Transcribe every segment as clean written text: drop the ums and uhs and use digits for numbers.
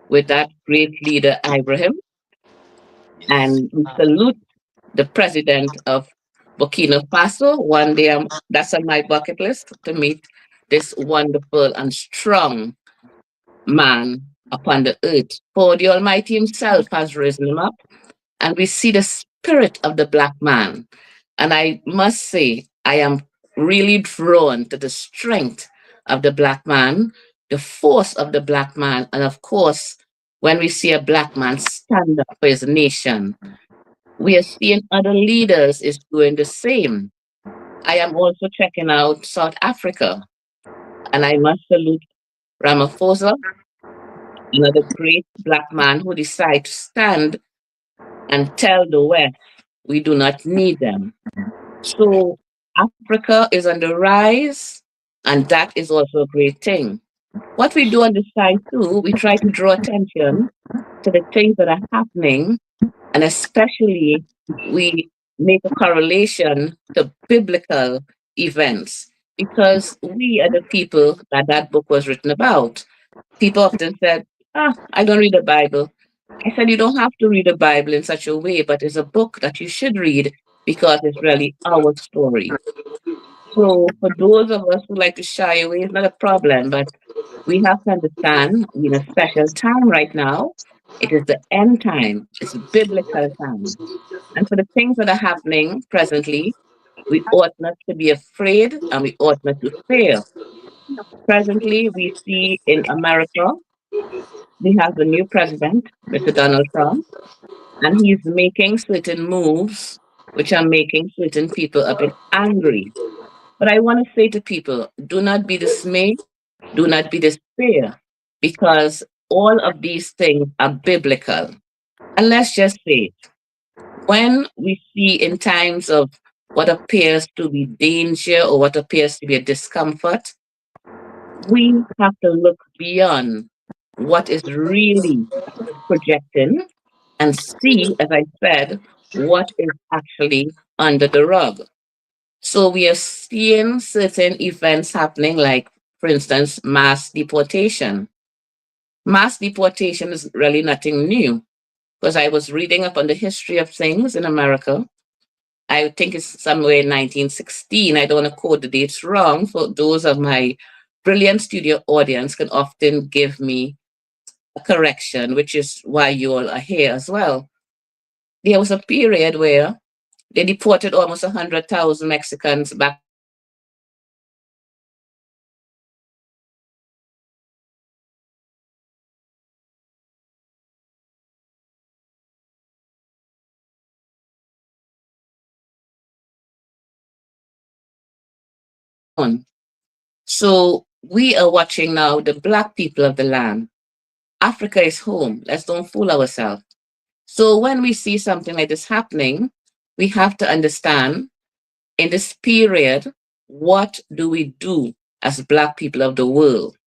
with that great leader, Ibrahim. And we salute the president of Burkina Faso. One day, that's on my bucket list to meet this wonderful and strong man upon the earth. For the Almighty Himself has risen him up, and we see the spirit of the black man. And I must say, I am really drawn to the strength of the black man, the force of the black man, and of course, when we see a black man stand up for his nation, we are seeing other leaders is doing the same. I am also checking out South Africa, and I must salute Ramaphosa, another great black man who decided to stand and tell the West we do not need them. So Africa is on the rise, and that is also a great thing. What we do on the side too, we try to draw attention to the things that are happening, and especially we make a correlation to biblical events because we are the people that that book was written about. People often said, I don't read the Bible. I said, you don't have to read the Bible in such a way, but it's a book that you should read because it's really our story. So for those of us who like to shy away, it's not a problem, but we have to understand we're in a special time right now. It is the end time. It's biblical time. And for the things that are happening presently, we ought not to be afraid and we ought not to fear. Presently, we see in America, we have a new president, Mr. Donald Trump, and he's making certain moves which are making certain people a bit angry. But I want to say to people, do not be dismayed, do not be despair, because all of these things are biblical. And let's just say, when we see in times of what appears to be danger or what appears to be a discomfort, we have to look beyond what is really projecting and see, as I said, what is actually under the rug. So we are seeing certain events happening, like, for instance, mass deportation. Mass deportation is really nothing new because I was reading up on the history of things in America. I think it's somewhere in 1916. I don't want to quote the dates wrong. For those of my brilliant studio audience can often give me a correction, which is why you all are here as well. There was a period where they deported almost 100,000 Mexicans back to America. And the American government on. So we are watching now the black people of the land. Africa is home. Let's don't fool ourselves. So when we see something like this happening, we have to understand in this period, what do we do as black people of the world?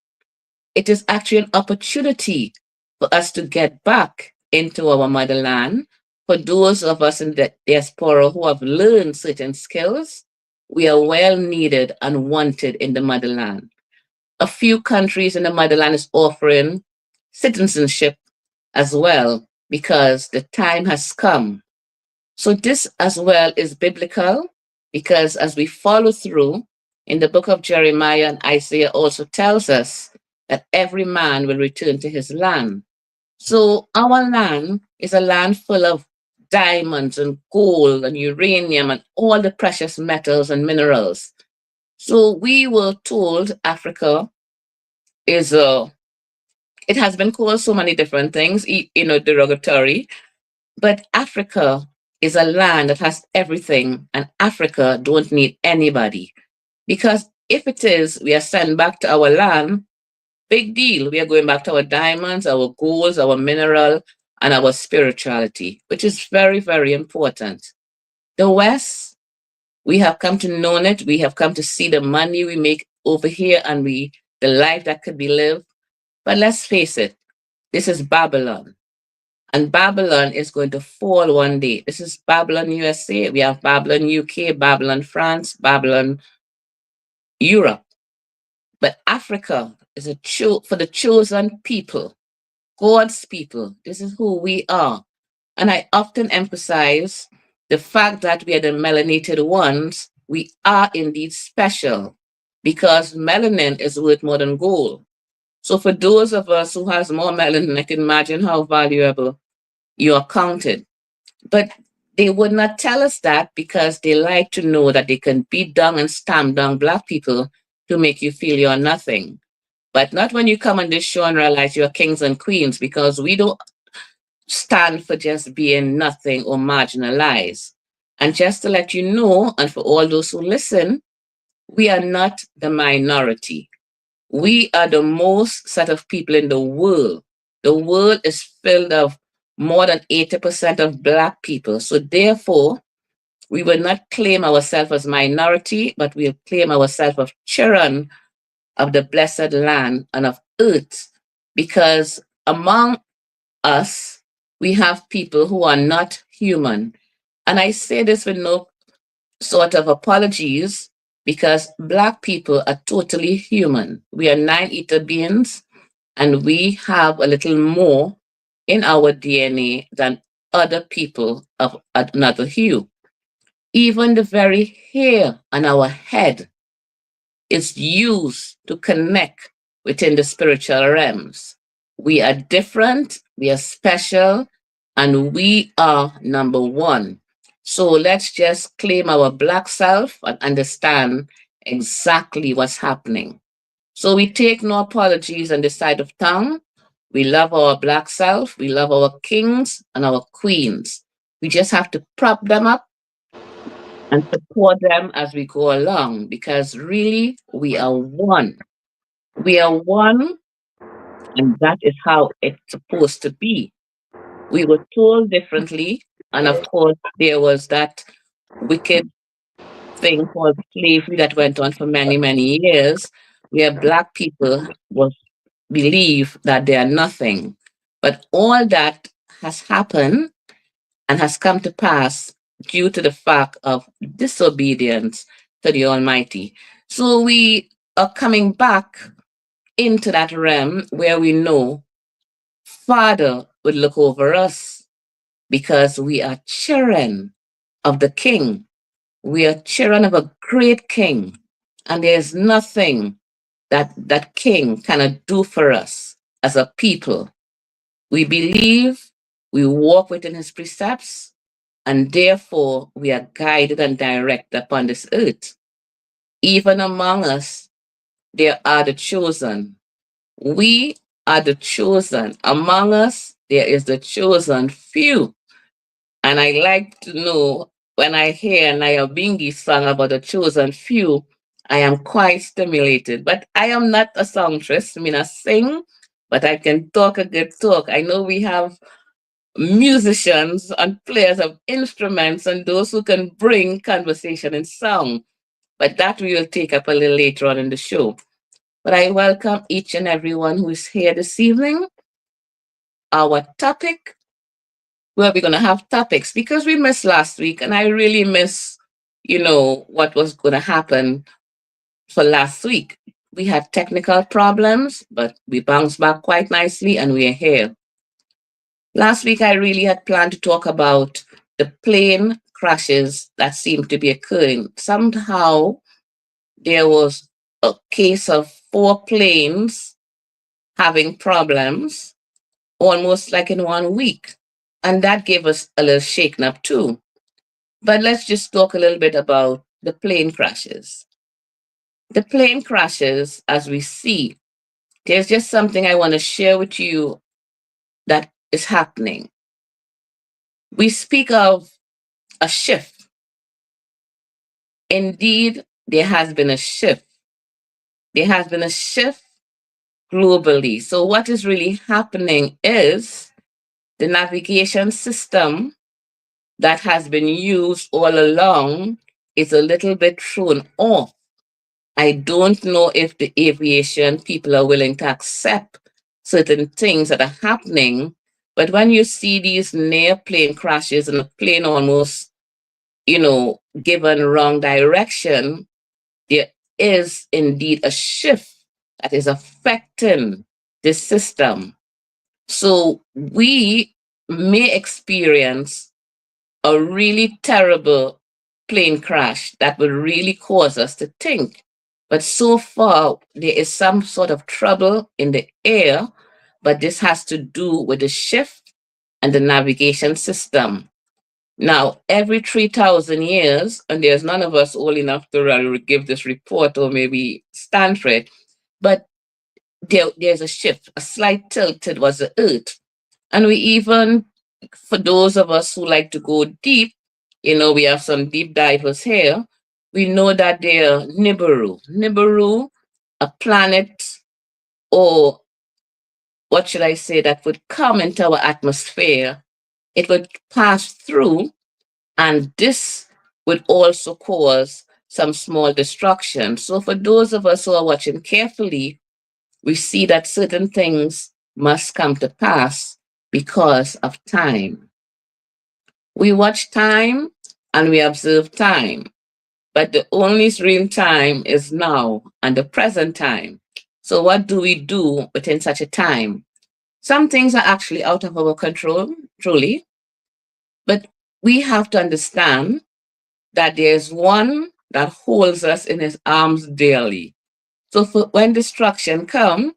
It is actually an opportunity for us to get back into our motherland. For those of us in the diaspora who have learned certain skills, we are well needed and wanted in the motherland. A few countries in the motherland is offering citizenship as well because the time has come. So this as well is biblical because as we follow through in the book of Jeremiah and Isaiah also tells us that every man will return to his land. So our land is a land full of diamonds and gold and uranium and all the precious metals and minerals. So we were told Africa is a, it has been called so many different things, derogatory, but Africa is a land that has everything, and Africa don't need anybody. Because if it is, we are sent back to our land, big deal. We are going back to our diamonds, our golds, our mineral, and our spirituality, which is very, very important. The West, we have come to know it. We have come to see the money we make over here and the life that could be lived. But let's face it, this is Babylon. And Babylon is going to fall one day. This is Babylon, USA. We have Babylon, UK, Babylon, France, Babylon, Europe. But Africa is for the chosen people God's people. This is who we are. And I often emphasize the fact that we are the melanated ones. We are indeed special because melanin is worth more than gold. So for those of us who has more melanin, I can imagine how valuable you are counted. But they would not tell us that because they like to know that they can beat down and stamp down Black people to make you feel you're nothing. But not when you come on this show and realize you're kings and queens, because we don't stand for just being nothing or marginalized. And just to let you know, and for all those who listen, we are not the minority. We are the most set of people in the world. The world is filled of more than 80% of Black people. So therefore, we will not claim ourselves as minority, but we'll claim ourselves as children of the blessed land and of earth. Because among us, we have people who are not human. And I say this with no sort of apologies because Black people are totally human. We are nine-eater beings and we have a little more in our DNA than other people of another hue. Even the very hair on our head is used to connect within the spiritual realms. We are different, we are special, and we are number one. So let's just claim our Black self and understand exactly what's happening. So we take no apologies on the side of tongue. We love our Black self, we love our kings and our queens. We just have to prop them up and support them as we go along because really we are one. We are one, and that is how it's supposed to be. We were told differently, and of course, there was that wicked thing called slavery that went on for many, many years, where Black people was believed that they are nothing. But all that has happened and has come to pass due to the fact of disobedience to the Almighty. So we are coming back into that realm where we know Father would look over us because we are children of the King. We are children of a great King, and there's nothing that that King cannot do for us as a people. We believe, we walk within his precepts, and therefore we are guided and directed upon this earth. Even among us, there are the chosen. We are the chosen. Among us, there is the chosen few. And I like to know when I hear Naya Bingi's song about the chosen few, I am quite stimulated. But I am not a songstress. I mean, I sing, but I can talk a good talk. I know we have musicians and players of instruments and those who can bring conversation and song. But that we will take up a little later on in the show. But I welcome each and everyone who is here this evening. Our topic, well, we're going to have topics because we missed last week and I really miss, what was going to happen for last week. We had technical problems, but we bounced back quite nicely and we are here. Last week, I really had planned to talk about the plane crashes that seem to be occurring. Somehow, there was a case of 4 planes having problems almost like in 1 week. And that gave us a little shaken up too. But let's just talk a little bit about the plane crashes. The plane crashes, as we see, there's just something I want to share with you that is happening. We speak of a shift. Indeed, there has been a shift. There has been a shift globally. So, what is really happening is the navigation system that has been used all along is a little bit thrown off. I don't know if the aviation people are willing to accept certain things that are happening, but when you see these near plane crashes and a plane almost, given wrong direction, there is indeed a shift that is affecting the system. So we may experience a really terrible plane crash that will really cause us to think. But so far, there is some sort of trouble in the air, but this has to do with the shift and the navigation system. Now, every 3,000 years, and there's none of us old enough to give this report or maybe stand for it, but there's a shift, a slight tilt towards the earth. And we even, for those of us who like to go deep, we have some deep divers here. We know that they're Nibiru, a planet, or what should I say, that would come into our atmosphere. It would pass through, and this would also cause some small destruction. So, for those of us who are watching carefully, we see that certain things must come to pass because of time. We watch time and we observe time, but the only real time is now and the present time. So, what do we do within such a time? Some things are actually out of our control, truly, but we have to understand that there's one that holds us in his arms daily. So, when destruction comes,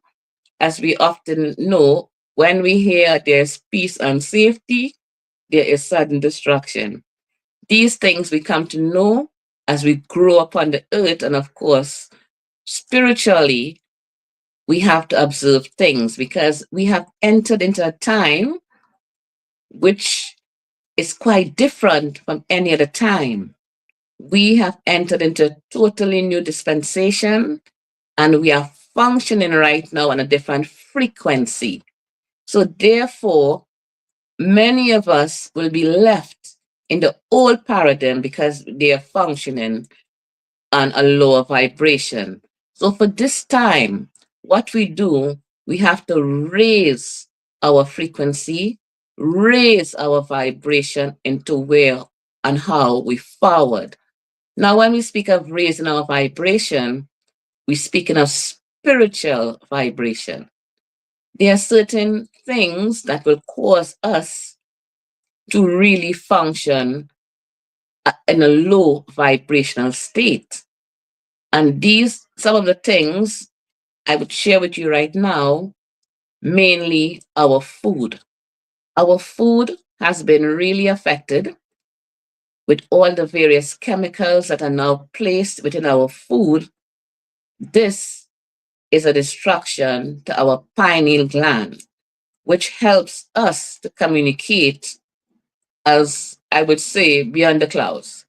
as we often know, when we hear there's peace and safety, there is sudden destruction. These things we come to know as we grow upon the earth, and of course, spiritually, we have to observe things because we have entered into a time which is quite different from any other time. We have entered into a totally new dispensation, and we are functioning right now on a different frequency. So, therefore, many of us will be left in the old paradigm because they are functioning on a lower vibration. So, for this time, what we do, we have to raise our frequency, raise our vibration into where and how we forward. Now, when we speak of raising our vibration, we're speaking of spiritual vibration. There are certain things that will cause us to really function in a low vibrational state. And these, some of the things I would share with you right now, mainly our food. Our food has been really affected with all the various chemicals that are now placed within our food. This is a distraction to our pineal gland, which helps us to communicate, as I would say, beyond the clouds.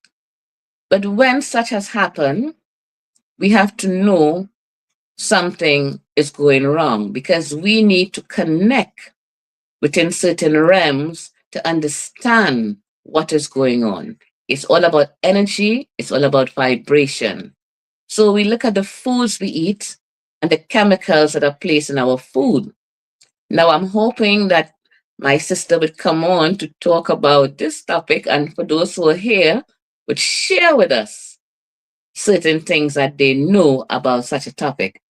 But when such has happened, we have to know something is going wrong because we need to connect within certain realms to understand what is going on. It's all about energy, it's all about vibration. So we look at the foods we eat and the chemicals that are placed in our food. Now I'm hoping that my sister would come on to talk about this topic, and for those who are here, would share with us certain things that they know about such a topic.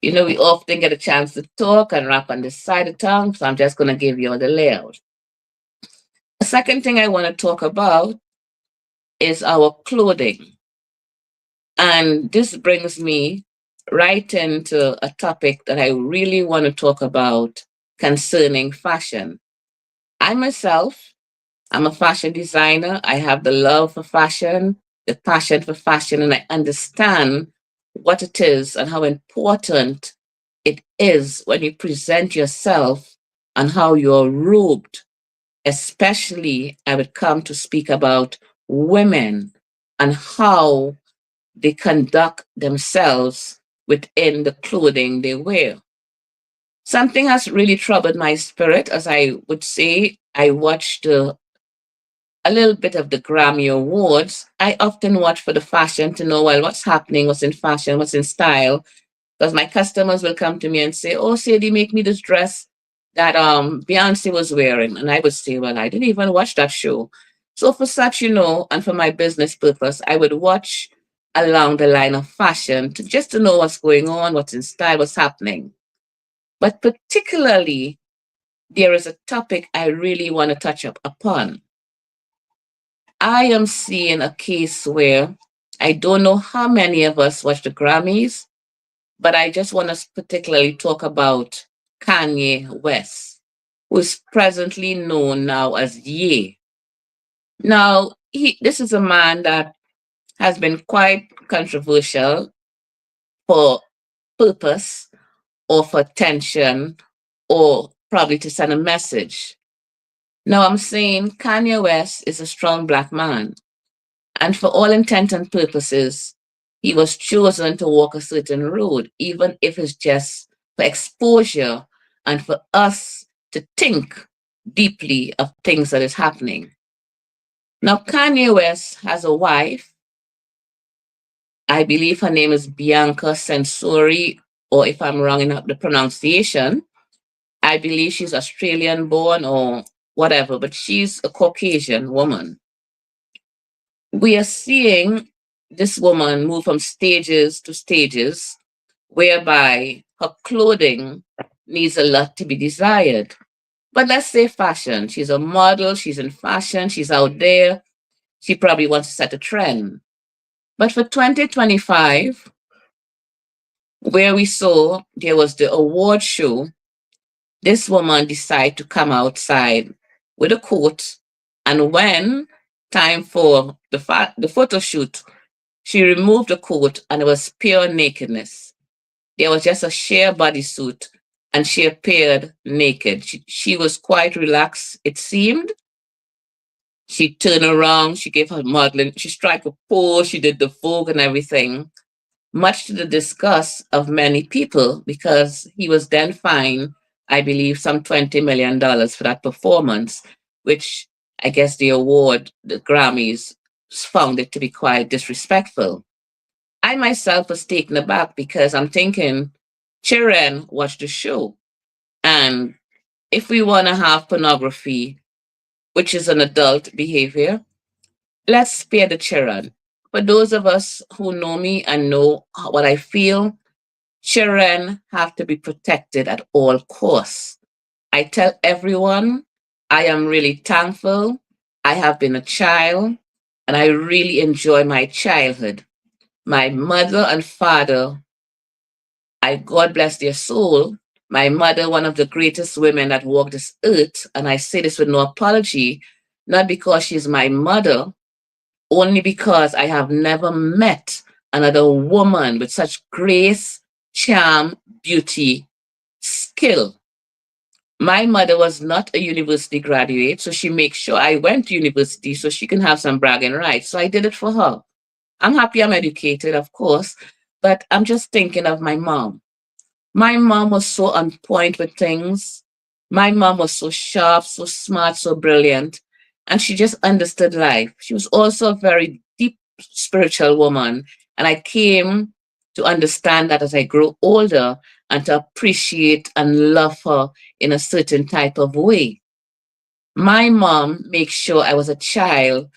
We often get a chance to talk and rap on the side of tongue, so I'm just going to give you all the layout. The second thing I want to talk about is our clothing. And this brings me right into a topic that I really want to talk about concerning fashion. I myself, I'm a fashion designer. I have the love for fashion, the passion for fashion, and I understand what it is and how important it is when you present yourself and how you're robed. Especially, I would come to speak about women and how they conduct themselves within the clothing they wear. Something has really troubled my spirit, as I would say. I watched a little bit of the Grammy Awards. I often watch for the fashion to know, well, what's happening, what's in fashion, what's in style. Because my customers will come to me and say, "Oh, Sadie, make me this dress that Beyonce was wearing." And I would say, "Well, I didn't even watch that show." So for such, and for my business purpose, I would watch along the line of fashion to just to know what's going on, what's in style, what's happening. But particularly there is a topic I really want to touch up upon. I am seeing a case where I don't know how many of us watch the Grammys, but I just want to particularly talk about Kanye West, who is presently known now as Ye. Now, this is a man that has been quite controversial for purpose or for attention or probably to send a message. Now, I'm saying Kanye West is a strong black man. And for all intent and purposes, he was chosen to walk a certain road, even if it's just for exposure and for us to think deeply of things that is happening. Now, Kanye West has a wife. I believe her name is Bianca Sensori, or if I'm wrong in the pronunciation, I believe she's Australian born or whatever, but she's a Caucasian woman. We are seeing this woman move from stages to stages whereby her clothing needs a lot to be desired. But let's say fashion. She's a model, she's in fashion, she's out there. She probably wants to set a trend. But for 2025, where we saw there was the award show, this woman decided to come outside with a coat. And when time for the photo shoot, she removed the coat and it was pure nakedness. There was just a sheer bodysuit and she appeared naked. She was quite relaxed, it seemed. She turned around, she gave her modeling, she struck a pose, she did the Vogue and everything, much to the disgust of many people because he was then fined, I believe, some $20 million for that performance, which I guess the award, the Grammys, found it to be quite disrespectful. I myself was taken aback because I'm thinking, children watch the show. And if we want to have pornography, which is an adult behavior, let's spare the children. For those of us who know me and know what I feel, children have to be protected at all costs. I tell everyone I am really thankful. I have been a child and I really enjoy my childhood. My mother and father, I God bless their soul. My mother, one of the greatest women that walked this earth, and I say this with no apology, not because she's my mother, only because I have never met another woman with such grace, charm, beauty, skill. My mother was not a university graduate, so she makes sure I went to university so she can have some bragging rights. So I did it for her. I'm happy I'm educated, of course, but I'm just thinking of my mom. My mom was so on point with things. My mom was so sharp, so smart, so brilliant. And she just understood life. She was also a very deep spiritual woman. And I came to understand that as I grow older and to appreciate and love her in a certain type of way. My mom makes sure I was a child.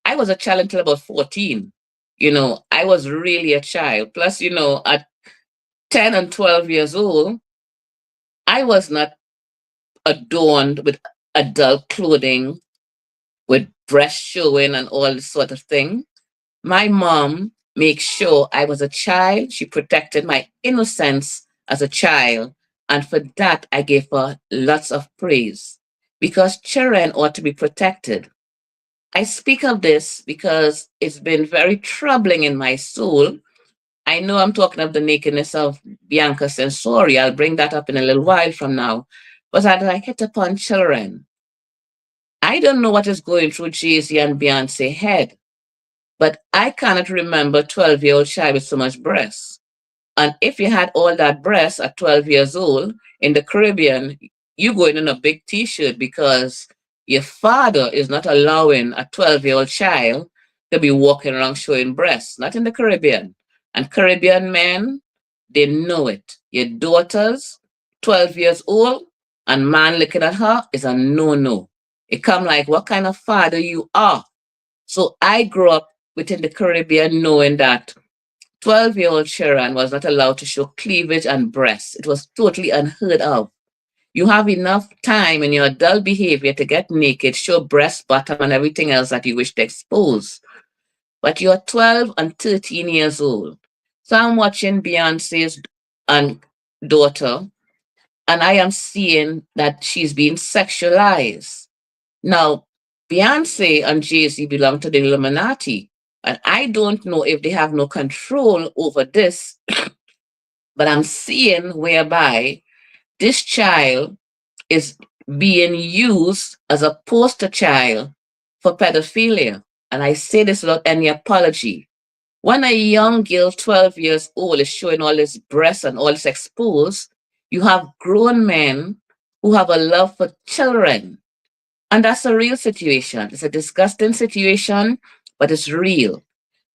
I was a child until about 14. I was really a child. Plus, at 10 and 12 years old, I was not adorned with adult clothing, with breast showing and all this sort of thing. My mom makes sure I was a child. She protected my innocence as a child. And for that, I gave her lots of praise because children ought to be protected. I speak of this because it's been very troubling in my soul. I know I'm talking of the nakedness of Bianca Sensori. I'll bring that up in a little while from now. But as I hit upon children, I don't know what is going through Jay-Z and Beyonce head, but I cannot remember 12-year-old child with so much breast. And if you had all that breast at 12 years old in the Caribbean, you going in a big t-shirt because your father is not allowing a 12-year-old child to be walking around showing breasts, not in the Caribbean. And Caribbean men, they know it. Your daughters, 12 years old, and man looking at her is a no-no. It come like, what kind of father you are? So I grew up within the Caribbean knowing that 12-year-old Sharon was not allowed to show cleavage and breasts. It was totally unheard of. You have enough time in your adult behavior to get naked, show breast, bottom, and everything else that you wish to expose. But you're 12 and 13 years old. So I'm watching Beyonce's and daughter, and I am seeing that she's being sexualized. Now, Beyonce and Jay-Z belong to the Illuminati, and I don't know if they have no control over this, but I'm seeing whereby this child is being used as a poster child for pedophilia. And I say this without any apology. When a young girl, 12 years old, is showing all this breast and all this exposed, you have grown men who have a love for children. And that's a real situation. It's a disgusting situation, but it's real.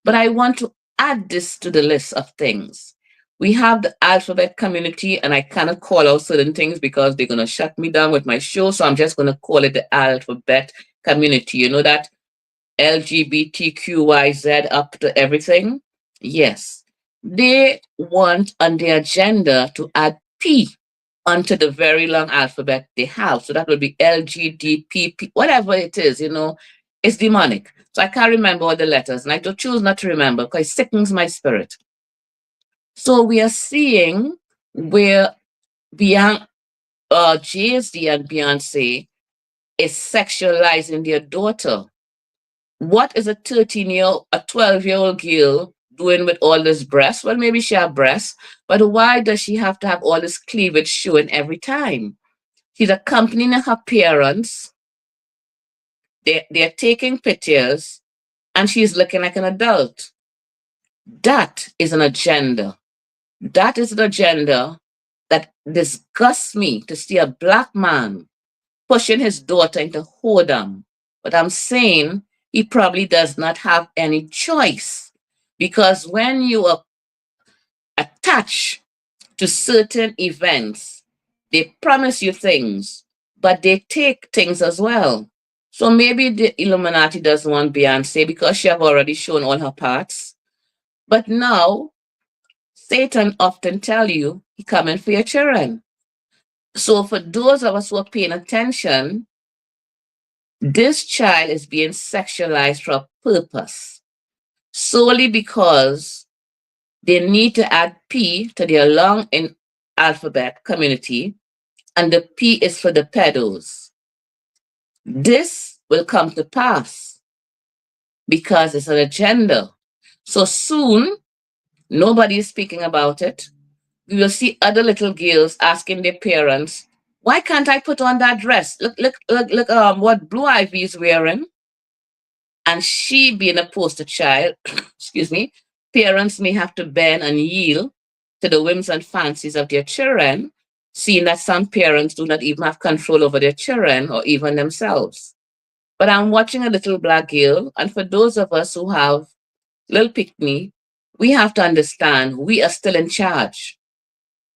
But I want to add this to the list of things. We have the alphabet community, and I cannot call out certain things because they're going to shut me down with my show. So I'm just going to call it the alphabet community. You know that LGBTQYZ up to everything? Yes. They want on their agenda to add P onto the very long alphabet they have. So that would be LGDPP, whatever it is, it's demonic. So I can't remember all the letters, and I do choose not to remember because it sickens my spirit. So we are seeing where Beyonce, Jay-Z and Beyonce is sexualizing their daughter. What is a 12-year-old girl doing with all this breast? Well, maybe she have breasts, but why does she have to have all this cleavage showing every time? She's accompanying her parents. They're taking pictures, and she's looking like an adult. That is an agenda. That is an agenda that disgusts me to see a black man pushing his daughter into whoredom. But I'm saying he probably does not have any choice because when you are attached to certain events, they promise you things, but they take things as well. So maybe the Illuminati doesn't want Beyonce because she have already shown all her parts. But now Satan often tell you he coming for your children. So for those of us who are paying attention, this child is being sexualized for a purpose solely because they need to add P to their long in alphabet community, and the P is for the pedos. This will come to pass because it's an agenda. So soon, nobody is speaking about it. We will see other little girls asking their parents, why can't I put on that dress? Look, what Blue Ivy is wearing. And she being a poster child, excuse me, parents may have to bend and yield to the whims and fancies of their children, seeing that some parents do not even have control over their children or even themselves. But I'm watching a little black girl, and for those of us who have little pick-me, we have to understand we are still in charge.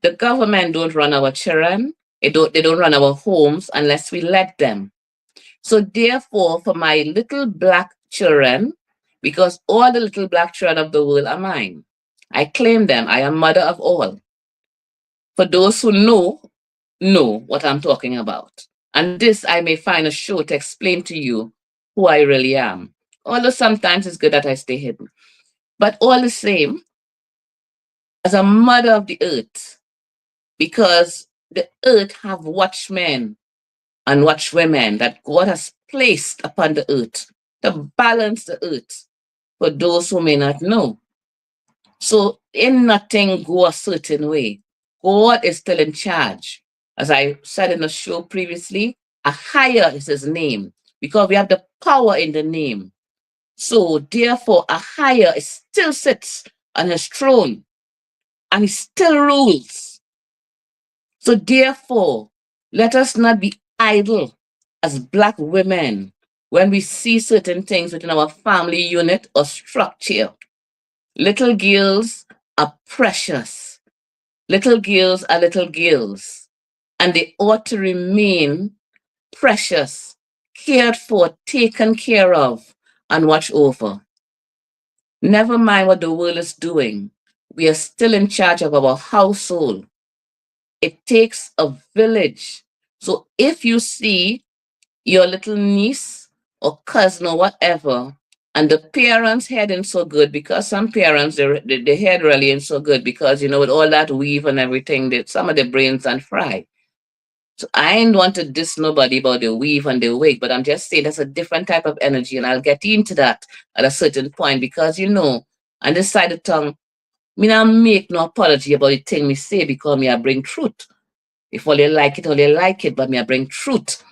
The government don't run our children. They don't run our homes unless we let them. So therefore, for my little black children, because all the little black children of the world are mine, I claim them. I am mother of all. For those who know what I'm talking about. And this I may find a show to explain to you who I really am. Although sometimes it's good that I stay hidden. But all the same, as a mother of the earth, because the earth have watchmen and watchwomen that God has placed upon the earth to balance the earth for those who may not know. So in nothing go a certain way. God is still in charge. As I said in the show previously, a higher is his name because we have the power in the name. So therefore, a higher still sits on his throne and he still rules. So therefore, let us not be idle as black women when we see certain things within our family unit or structure. Little girls are precious. Little girls are little girls, and they ought to remain precious, cared for, taken care of, and watched over. Never mind what the world is doing. We are still in charge of our household. It takes a village So if you see your little niece or cousin or whatever, and the parents heading so good, because some parents they head really in so good because with all that weave and everything, some of their brains and fry. So I ain't want to diss nobody about the weave and the wig, but I'm just saying that's a different type of energy, and I'll get into that at a certain point because on this side of tongue, me not make no apology about the thing me say because me I bring truth. If all you like it, but me I bring truth,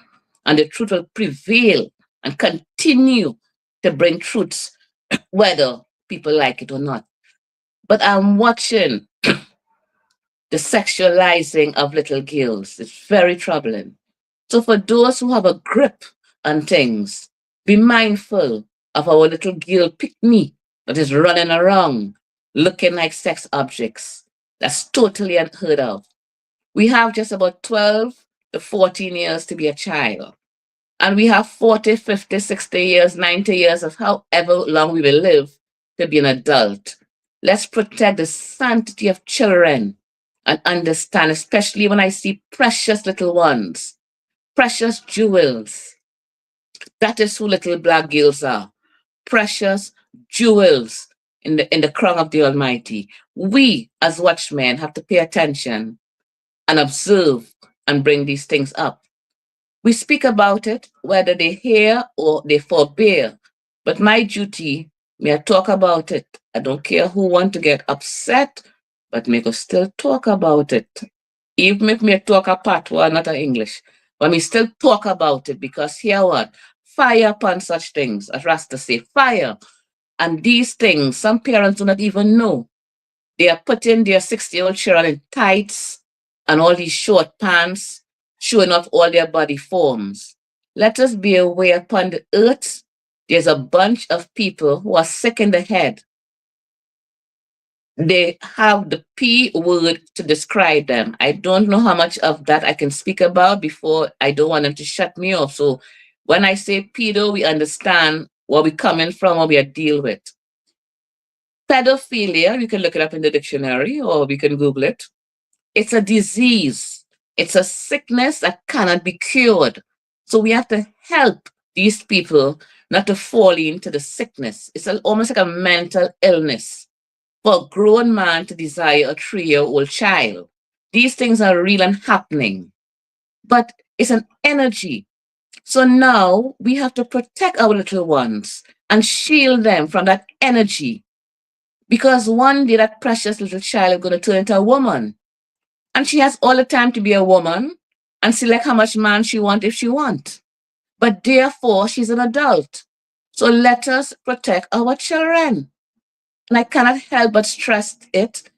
and the truth will prevail and continue to bring truths, whether people like it or not. But I'm watching the sexualizing of little girls. It's very troubling. So for those who have a grip on things, be mindful of our little girl pick me that is running around looking like sex objects. That's totally unheard of. We have just about 12 to 14 years to be a child. And we have 40, 50, 60 years, 90 years of however long we will live to be an adult. Let's protect the sanctity of children and understand, especially when I see precious little ones, precious jewels. That is who little black girls are. Precious jewels in the crown of the Almighty. We, as watchmen, have to pay attention and observe and bring these things up. We speak about it, whether they hear or they forbear. But my duty, may I talk about it. I don't care who want to get upset, but me go still talk about it. Even if me talk a patois, not a English, but me still talk about it because here what? Fire upon such things, as Rasta say, fire. And these things, some parents do not even know. They are putting their 60-year-old children in tights and all these short pants, showing off all their body forms. Let us be aware upon the earth, there's a bunch of people who are sick in the head. They have the P word to describe them. I don't know how much of that I can speak about before I don't want them to shut me off. So when I say pedo, we understand where we're coming from, what we are dealing with. Pedophilia, you can look it up in the dictionary or we can Google it. It's a disease. It's a sickness that cannot be cured. So we have to help these people not to fall into the sickness. It's almost like a mental illness for a grown man to desire a 3-year-old child. These things are real and happening, but it's an energy. So now we have to protect our little ones and shield them from that energy because one day that precious little child is going to turn into a woman. And she has all the time to be a woman and select how much man she wants if she wants. But therefore, she's an adult. So let us protect our children. And I cannot help but stress it.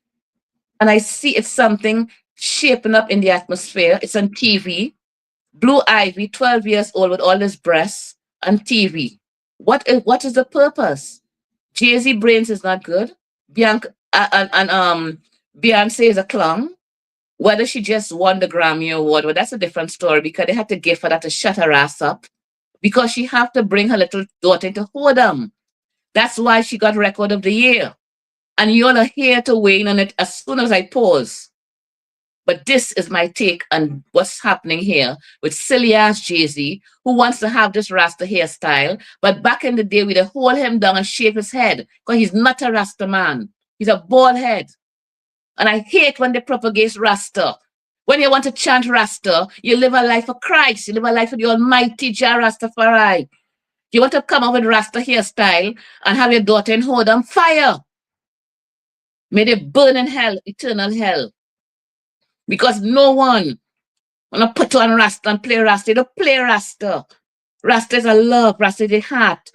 And I see it's something shaping up in the atmosphere. It's on TV. Blue Ivy, 12 years old with all his breasts on TV. What is the purpose? Jay-Z brains is not good. Bianca and Beyonce is a clown. Whether she just won the Grammy Award, well, that's a different story because they had to give her that to shut her ass up because she have to bring her little daughter into whoredom. That's why she got Record of the Year. And you all are here to weigh in on it as soon as I pause. But this is my take on what's happening here with silly ass Jay-Z, who wants to have this Rasta hairstyle. But back in the day, we'd hold him down and shave his head because he's not a Rasta man. He's a bald head. And I hate when they propagate Rasta. When you want to chant Rasta, you live a life for Christ. You live a life for the Almighty Jah Rastafari. You want to come up with Rasta hairstyle and have your daughter in hold on fire. May they burn in hell, eternal hell. Because no one wanna put on Rasta and play Rasta. They don't play Rasta. Rasta is a love. Rasta is the heart.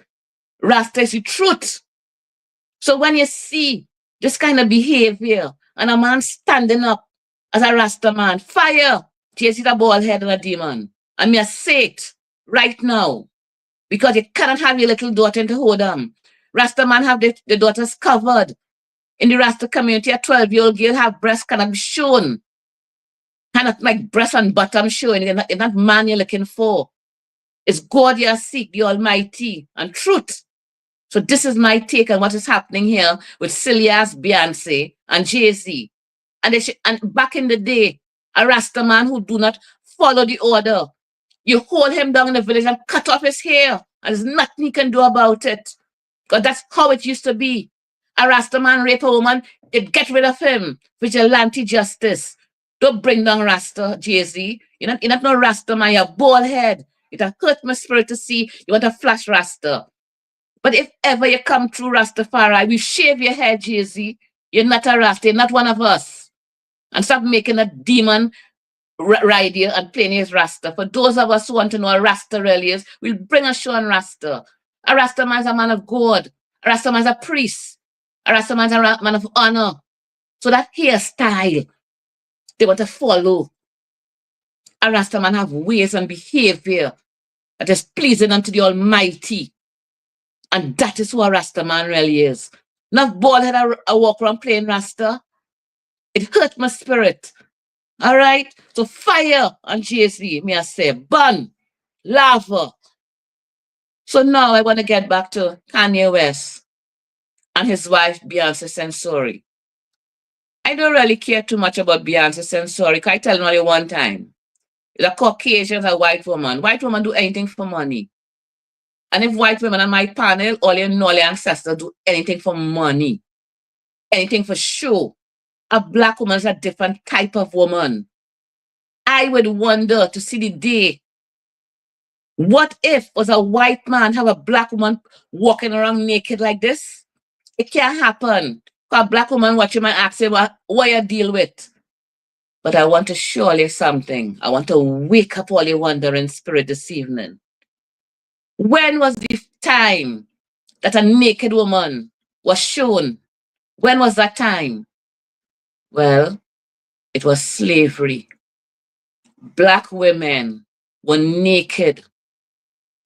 Rasta is the truth. So when you see this kind of behavior and a man standing up as a Rasta man, fire, tears it a bald head and a demon. And me I say it right now because you cannot have your little daughter into hold them. Rasta man have the daughters covered. In the Rasta community, a 12-year-old girl have breasts cannot be shown. Cannot like breast and bottom showing. It's not man you're looking for. It's God you seek, the Almighty, and truth. So this is my take on what is happening here with silly ass Beyonce and Jay-Z. And back in the day, a Rasta man who do not follow the order. You hold him down in the village and cut off his hair, and there's nothing he can do about it. Because that's how it used to be. A Rasta man rape a woman, they'd get rid of him. Vigilante justice. Don't bring down Rasta, Jay-Z. You're not no Rasta man, you're bald head. It hurt my spirit to see you want to flash Rasta. But if ever you come through Rastafari, we shave your head, Jay-Z. You're not a Rasta, you're not one of us. And stop making a demon ride here and playing his Rasta. For those of us who want to know what Rasta really is, we'll bring a show on Rasta. A Rasta man is a man of God. A Rasta man is a priest. A Rasta man is a man of honor. So that hairstyle, they want to follow. A Rasta man have ways and behavior that is pleasing unto the Almighty. And that is who a Rasta man really is. Not bald head I walk around playing Rasta. It hurt my spirit. All right? So fire on GSD, me I say, burn, lava. So now I want to get back to Kanye West and his wife, Beyonce Sensori. I don't really care too much about Beyonce Sensori, because I tell you only one time. The Caucasian, a white woman. White woman do anything for money. And if white women on my panel, all your know your ancestors do anything for money, anything for show. A black woman is a different type of woman. I would wonder to see the day. What if was a white man have a black woman walking around naked like this? It can't happen. A black woman watching my ask him what you deal with. But I want to show you something. I want to wake up all your wandering spirit this evening. When was the time that a naked woman was shown? When was that time? Well, it was slavery. Black women were naked.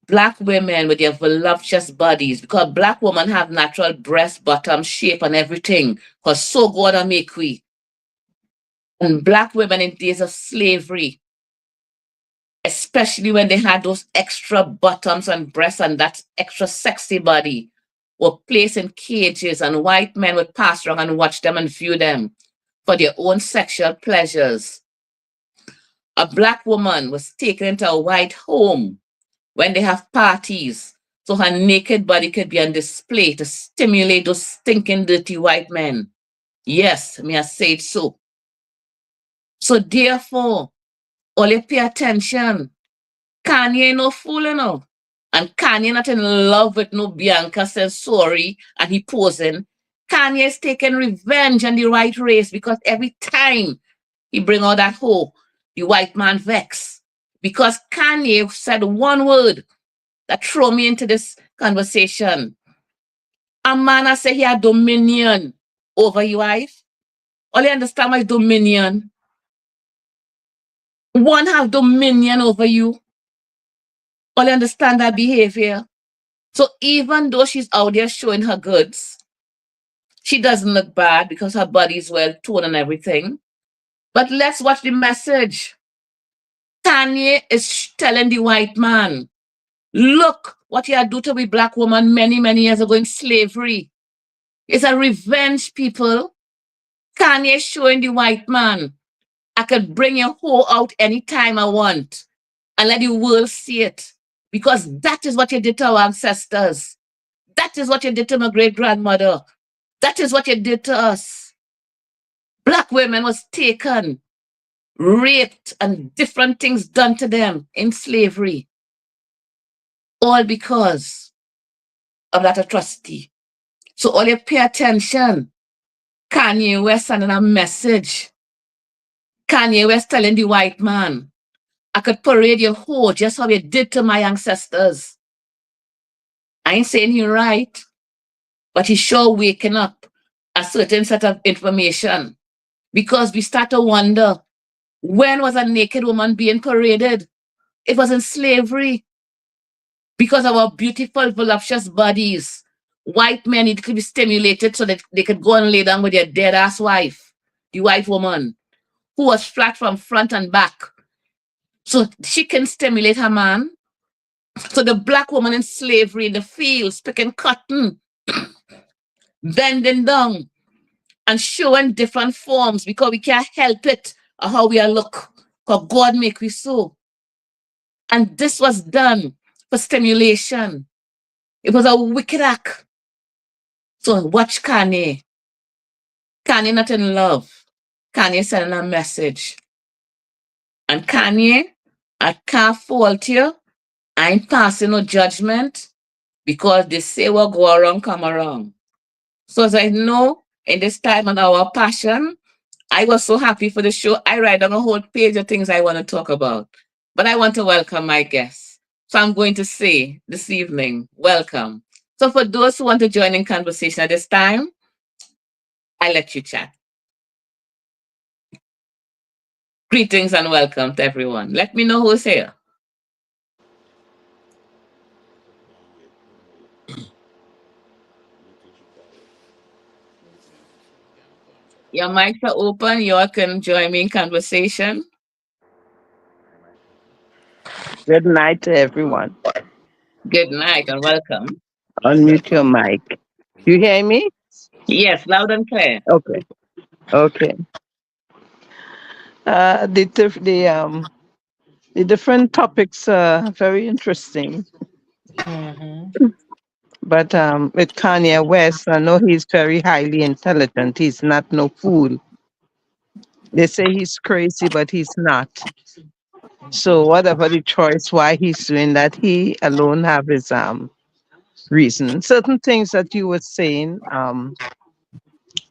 Black women with their voluptuous bodies, because black women have natural breast, bottom, shape, and everything. Because so God and make we. And black women in days of slavery, especially when they had those extra bottoms and breasts and that extra sexy body, were placed in cages, and white men would pass around and watch them and view them for their own sexual pleasures. A black woman was taken into a white home when they have parties, so her naked body could be on display to stimulate those stinking, dirty white men. Yes, may I say it so. So therefore, all you pay attention. Kanye no fool, you know. And Kanye not in love with no Bianca says sorry and he posing. Kanye is taking revenge on the white race, because every time he bring out that hoe, the white man vex. Because Kanye said one word that throw me into this conversation. A man I say he had dominion over your wife. All you understand my dominion. One have dominion over you. All you understand that behavior. So even though she's out there showing her goods, she doesn't look bad because her body is well toned and everything. But let's watch the message. Kanye is telling the white man, look what you had do to the black woman many, many years ago in slavery. It's a revenge, people. Kanye is showing the white man, I could bring your hoe out anytime I want and let the world see it. Because that is what you did to our ancestors. That is what you did to my great-grandmother. That is what you did to us. Black women was taken, raped, and different things done to them in slavery. All because of that atrocity. So all you pay attention. Kanye West sending a message. Kanye West telling the white man, I could parade your hoe just how you did to my ancestors. I ain't saying he right, but he's sure waking up a certain set of information, because we start to wonder, when was a naked woman being paraded? It was in slavery. Because of our beautiful, voluptuous bodies, white men need to be stimulated so that they could go and lay down with their dead-ass wife, the white woman, who was flat from front and back. So she can stimulate her man. So the black woman in slavery in the fields, picking cotton, bending down, and showing different forms, because we can't help it or how we are look. Because God make we so. And this was done for stimulation. It was a wicked act. So watch Kanye. Kanye not in love. Kanye sending a message. And Kanye, I can't fault you. I ain't passing no judgment because they say what go around come around. So as I know, in this time and our passion, I was so happy for the show. I write down a whole page of things I want to talk about. But I want to welcome my guests. So I'm going to say this evening, welcome. So for those who want to join in conversation at this time, I let you chat. Greetings and welcome to everyone. Let me know who's here. Your mics are open. You all can join me in conversation. Good night to everyone. Good night and welcome. Unmute your mic. You hear me? Yes, loud and clear. Okay. Okay. The different topics are very interesting. But with Kanye West, I know he's very highly intelligent. He's not no fool. They say he's crazy, but he's not. So whatever the choice why he's doing that, he alone have his reason. Certain things that you were saying,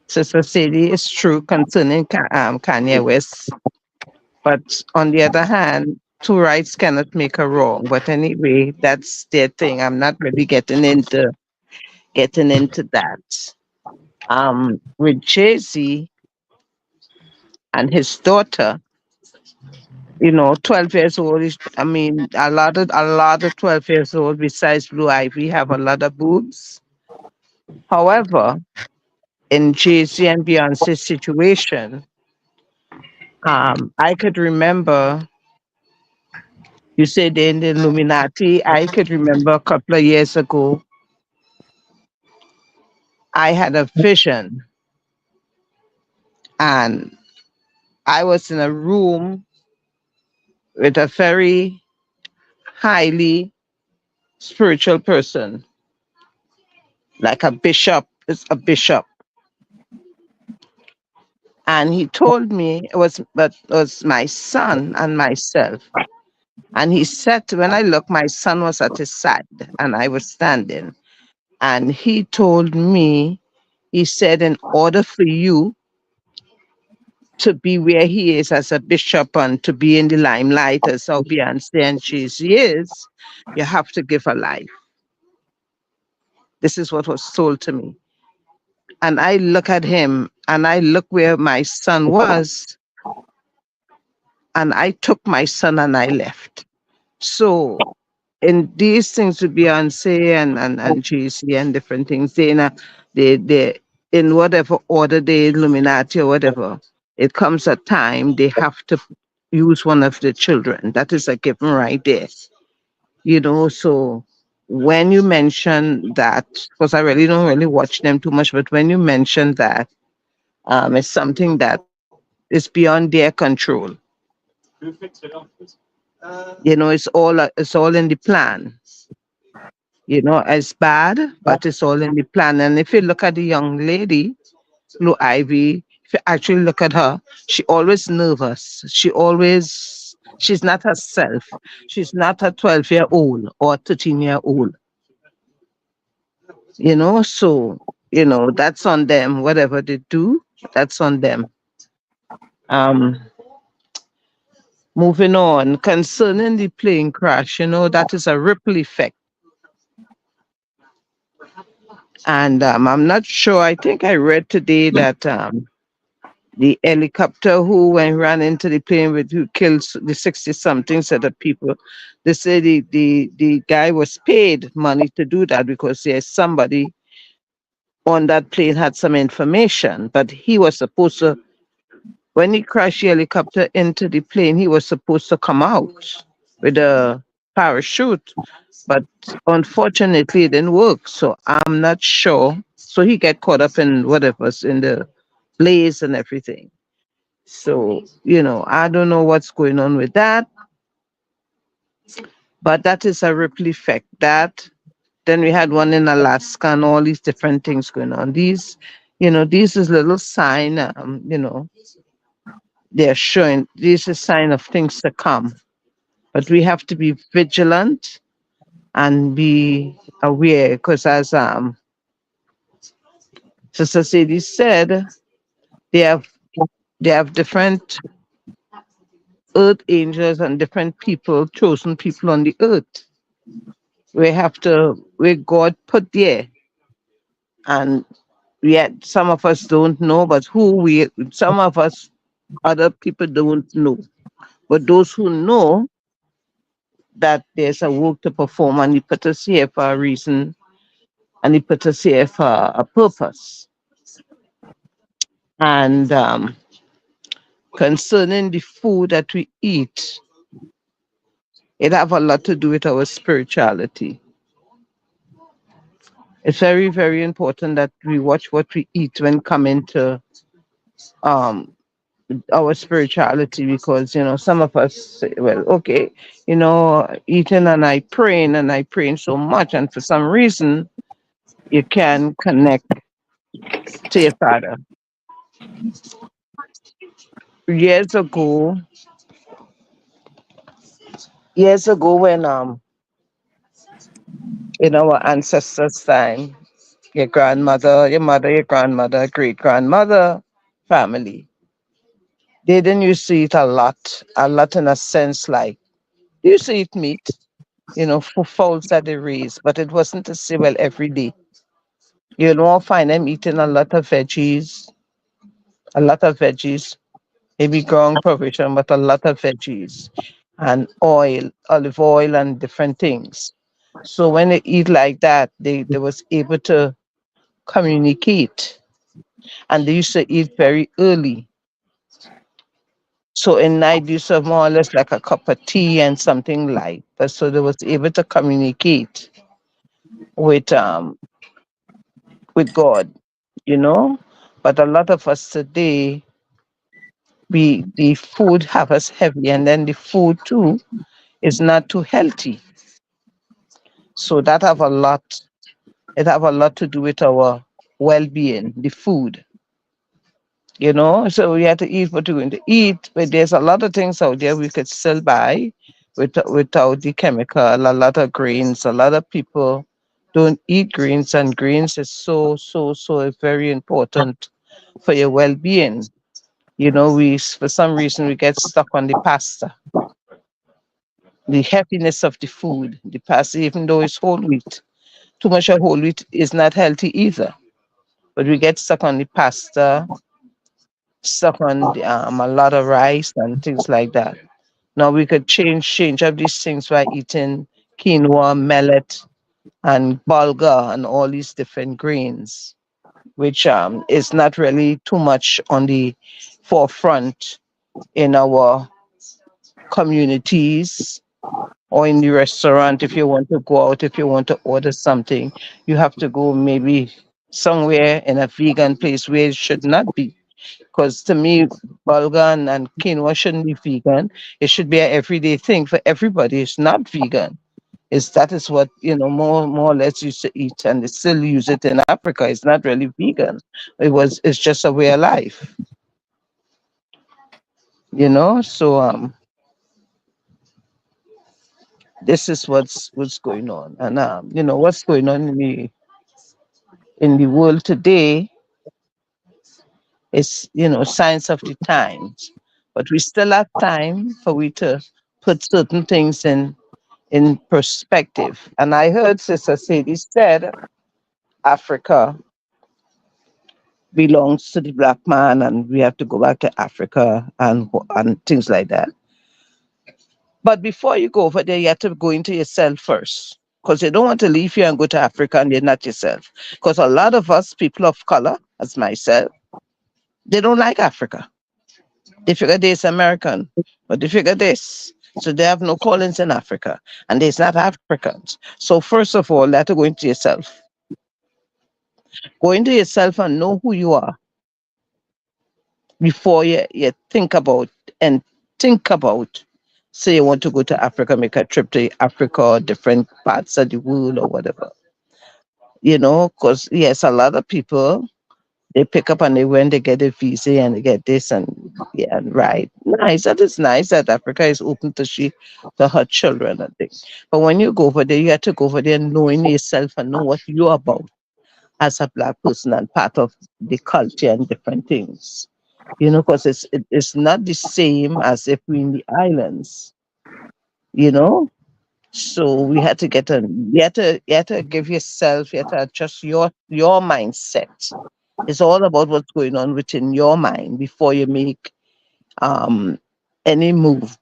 Sister Sadie, is true concerning Kanye West. But on the other hand, two rights cannot make a wrong. But anyway, that's their thing. I'm not really getting into that. With Jay-Z and his daughter, 12 years old is, I mean, a lot of 12 years old besides Blue Ivy have a lot of boobs. However, in Jay-Z and Beyonce's situation, I could remember you said they're in the Illuminati. I could remember a couple of years ago, I had a vision and I was in a room with a very highly spiritual person, like a bishop, is a bishop. And he told me it was my son and myself. And he said, when I looked, my son was at his side and I was standing. And he told me, he said, in order for you to be where he is as a bishop and to be in the limelight as how Beyonce and she is, you have to give a life. This is what was told to me. And I look at him and I look where my son was, and I took my son and I left. So in these things with Beyonce and Jay-Z and different things, they in whatever order they Illuminati or whatever, it comes a time they have to use one of the children. That is a given right there. So when you mention that, because I really don't really watch them too much, but when you mention that, it's something that is beyond their control. It's all in the plan. It's bad, but it's all in the plan. And if you look at the young lady, Blue Ivy, if you actually look at her, she always nervous. She's not herself. She's not a 12-year-old or 13-year-old. So, that's on them. Whatever they do, that's on them. Um, Moving on, concerning the plane crash, that is a ripple effect. And I'm not sure. I think I read today that the helicopter who went ran into the plane with who killed the 60 something set of people, they say the guy was paid money to do that because there's somebody on that plane had some information, but he was supposed to, when he crashed the helicopter into the plane, he was supposed to come out with a parachute, but unfortunately it didn't work. So I'm not sure. So he get caught up in whatever's in the blaze and everything. So, I don't know what's going on with that, but that is a ripple effect. That then we had one in Alaska and all these different things going on. These is little sign, they're showing this is sign of things to come. But we have to be vigilant and be aware because as Sister Sadie said, they have they have different earth angels and different people, chosen people on the earth. We God put there. And yet some of us don't know, but some of us, other people don't know. But those who know that there's a work to perform and he put us here for a reason and he put us here for a purpose. And concerning the food that we eat, it have a lot to do with our spirituality. It's very, very important that we watch what we eat when coming to um, our spirituality because, some of us say, well, okay, eating and I praying so much, and for some reason, you can connect to your father. Years ago, when in our ancestors' time, your grandmother, your mother, your grandmother, great grandmother family. They didn't used to eat a lot in a sense like they used to eat meat, for fowls that they raised, but it wasn't to say, well, every day. You don't find them eating a lot of veggies, maybe ground provision, but a lot of veggies and oil, olive oil and different things. So when they eat like that, they was able to communicate and they used to eat very early. So in night, they used to have more or less like a cup of tea and something light. But so they was able to communicate with with God, you know. But a lot of us today, the food have us heavy, and then the food too is not too healthy. So that have a lot. It have a lot to do with our well-being, the food. So we have to eat what we're going to eat. But there's a lot of things out there we could still buy without the chemical. A lot of grains. A lot of people don't eat greens, and greens is so very important for your well-being. We for some reason we get stuck on the pasta, the heaviness of the food, the pasta, even though it's whole wheat. Too much of whole wheat is not healthy either. But we get stuck on the pasta, stuck on a lot of rice and things like that. Now we could change up these things by eating quinoa, millet, and bulgur and all these different grains, which is not really too much on the forefront in our communities or in the restaurant. If you want to go out, if you want to order something, you have to go maybe somewhere in a vegan place where it should not be. Because to me, bulgur and quinoa shouldn't be vegan. It should be an everyday thing for everybody. It's not vegan. That is what more or less used to eat, and they still use it in Africa. It's not really vegan. It's just a way of life. So this is what's going on, and what's going on in the world today is signs of the times, but we still have time for we to put certain things in perspective. And I heard Sister Sadie said Africa belongs to the black man, and we have to go back to Africa and things like that. But before you go over there, you have to go into yourself first. Because you don't want to leave here and go to Africa and you're not yourself. Because a lot of us, people of color, as myself, they don't like Africa. They figure they're American, but they figure this. So they have no callings in Africa, and there's not Africans. So first of all, you have to go into yourself. Go into yourself and know who you are. before you think about, say you want to go to Africa, make a trip to Africa or different parts of the world or whatever. Because yes, a lot of people they pick up and they went, they get a visa and they get this and yeah, right. Nice. That is nice that Africa is open to her children and things. But when you go over there, you have to go over there knowing yourself and know what you're about as a black person and part of the culture and different things. Because it's not the same as if we're in the islands, you know. So we had to you had to give yourself, you had to adjust your mindset. It's all about what's going on within your mind before you make um any move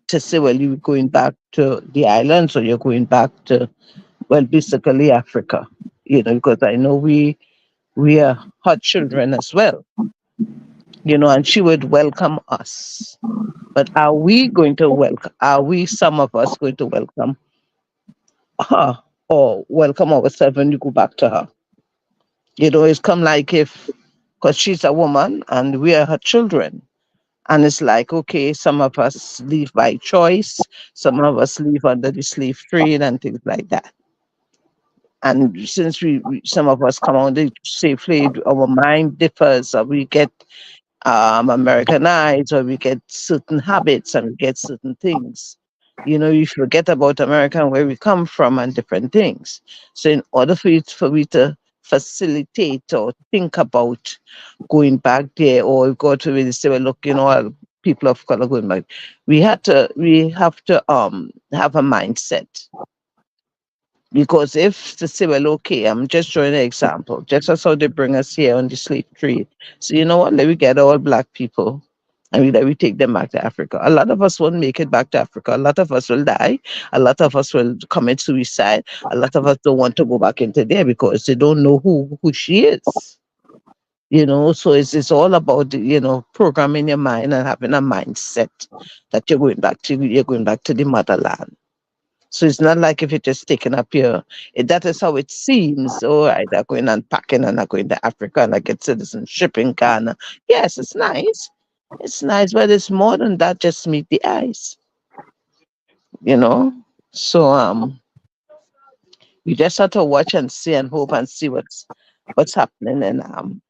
to say, well, you're going back to the islands or you're going back to, well, basically Africa. Because I know we are her children as well, and she would welcome us. But are we, some of us, going to welcome her or welcome ourselves when you go back to her? It's come like if, because she's a woman and we are her children. And it's like, okay, some of us leave by choice, some of us leave under the slave trade and things like that. And since some of us come on the slave trade, our mind differs, or we get Americanized, or we get certain habits and we get certain things. You forget about America and where we come from and different things. So, in order for me to facilitate or think about going back there, or go to really say, well, look, people of color going back, we have to have a mindset. Because if to say, well, okay, I'm just showing an example, just as how they bring us here on the slave trade. So you know what? Let me get all black people and let me take them back to Africa. A lot of us won't make it back to Africa. A lot of us will die. A lot of us will commit suicide. A lot of us don't want to go back into there because they don't know who she is. So it's all about programming your mind and having a mindset that you're going back to the motherland. So it's not like if you're just taking up that is how it seems. Oh, right, they're going and packing and they're going to Africa and I get citizenship in Ghana. Yes, it's nice. It's nice, but it's more than that, just meet the eyes, you know? So we just have to watch and see and hope and see what's happening in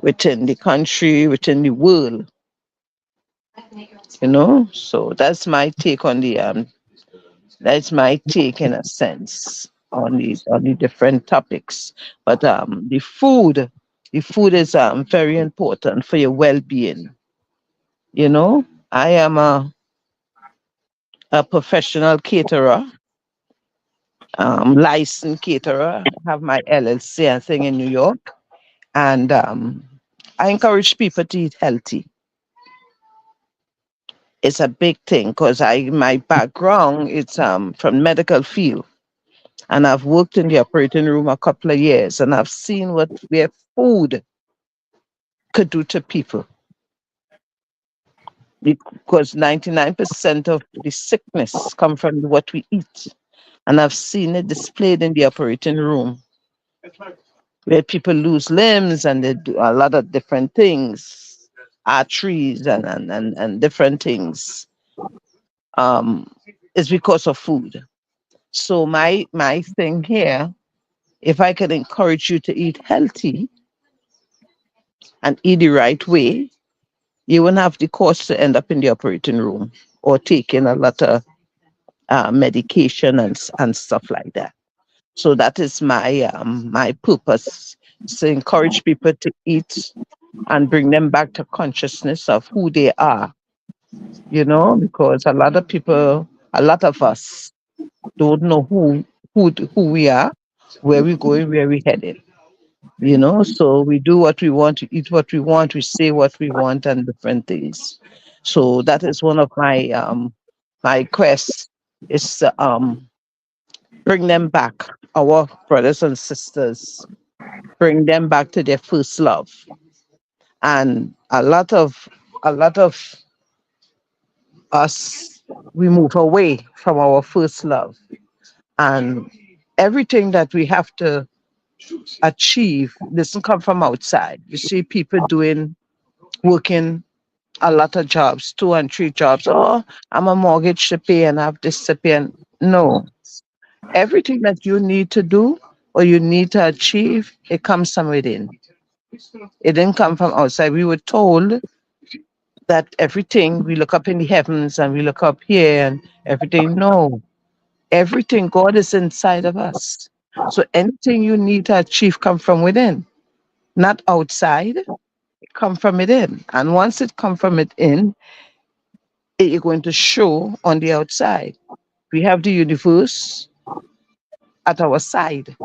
within the country, within the world, So that's my take in a sense on the different topics. But the food is very important for your well-being. I am a professional caterer, licensed caterer. I have my LLC and thing in New York, and I encourage people to eat healthy. It's a big thing because my background it's from medical field, and I've worked in the operating room a couple of years, and I've seen where food could do to people, because 99% of the sickness come from what we eat, and I've seen it displayed in the operating room where people lose limbs and they do a lot of different things, arteries and different things. Um, it's because of food. So my thing here, if I could encourage you to eat healthy and eat the right way, you won't have the cost to end up in the operating room or taking a lot of medication and stuff like that. So that is my purpose, is to encourage people to eat and bring them back to consciousness of who they are. Because a lot of us don't know who we are, where we're going, where we're headed. So we do what we want, to eat what we want, we say what we want, and different things. So that is one of my quests, is to bring them back, our brothers and sisters, bring them back to their first love. And a lot of us, we move away from our first love, and everything that we have to achieve doesn't come from outside. You see people doing working a lot of jobs, 2 and 3 jobs. Oh, I'm a mortgage to pay and I have this to pay. And no, everything that you need to do or you need to achieve, it comes from within. It didn't come from outside. We were told that everything, we look up in the heavens and we look up here and everything. No, everything, God is inside of us. So anything you need to achieve come from within, not outside. It come from within. And once it come from within, you're going to show on the outside. We have the universe at our side.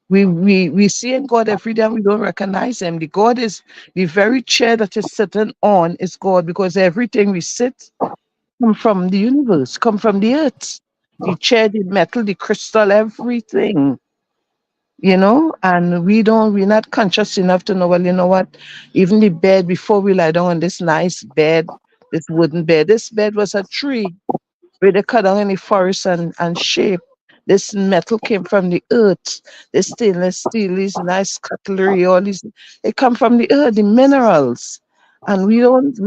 We see in God every day and we don't recognize him. The God is the very chair that is sitting on is God, because everything we sit come from the universe, come from the earth. The chair, the metal, the crystal, everything. And we're not conscious enough to know, well, you know what, even the bed, before we lie down on this nice bed, this wooden bed, this bed was a tree where they cut down in the forest and shape. This metal came from the earth. This stainless steel, these nice cutlery, all these, they come from the earth, the minerals. And we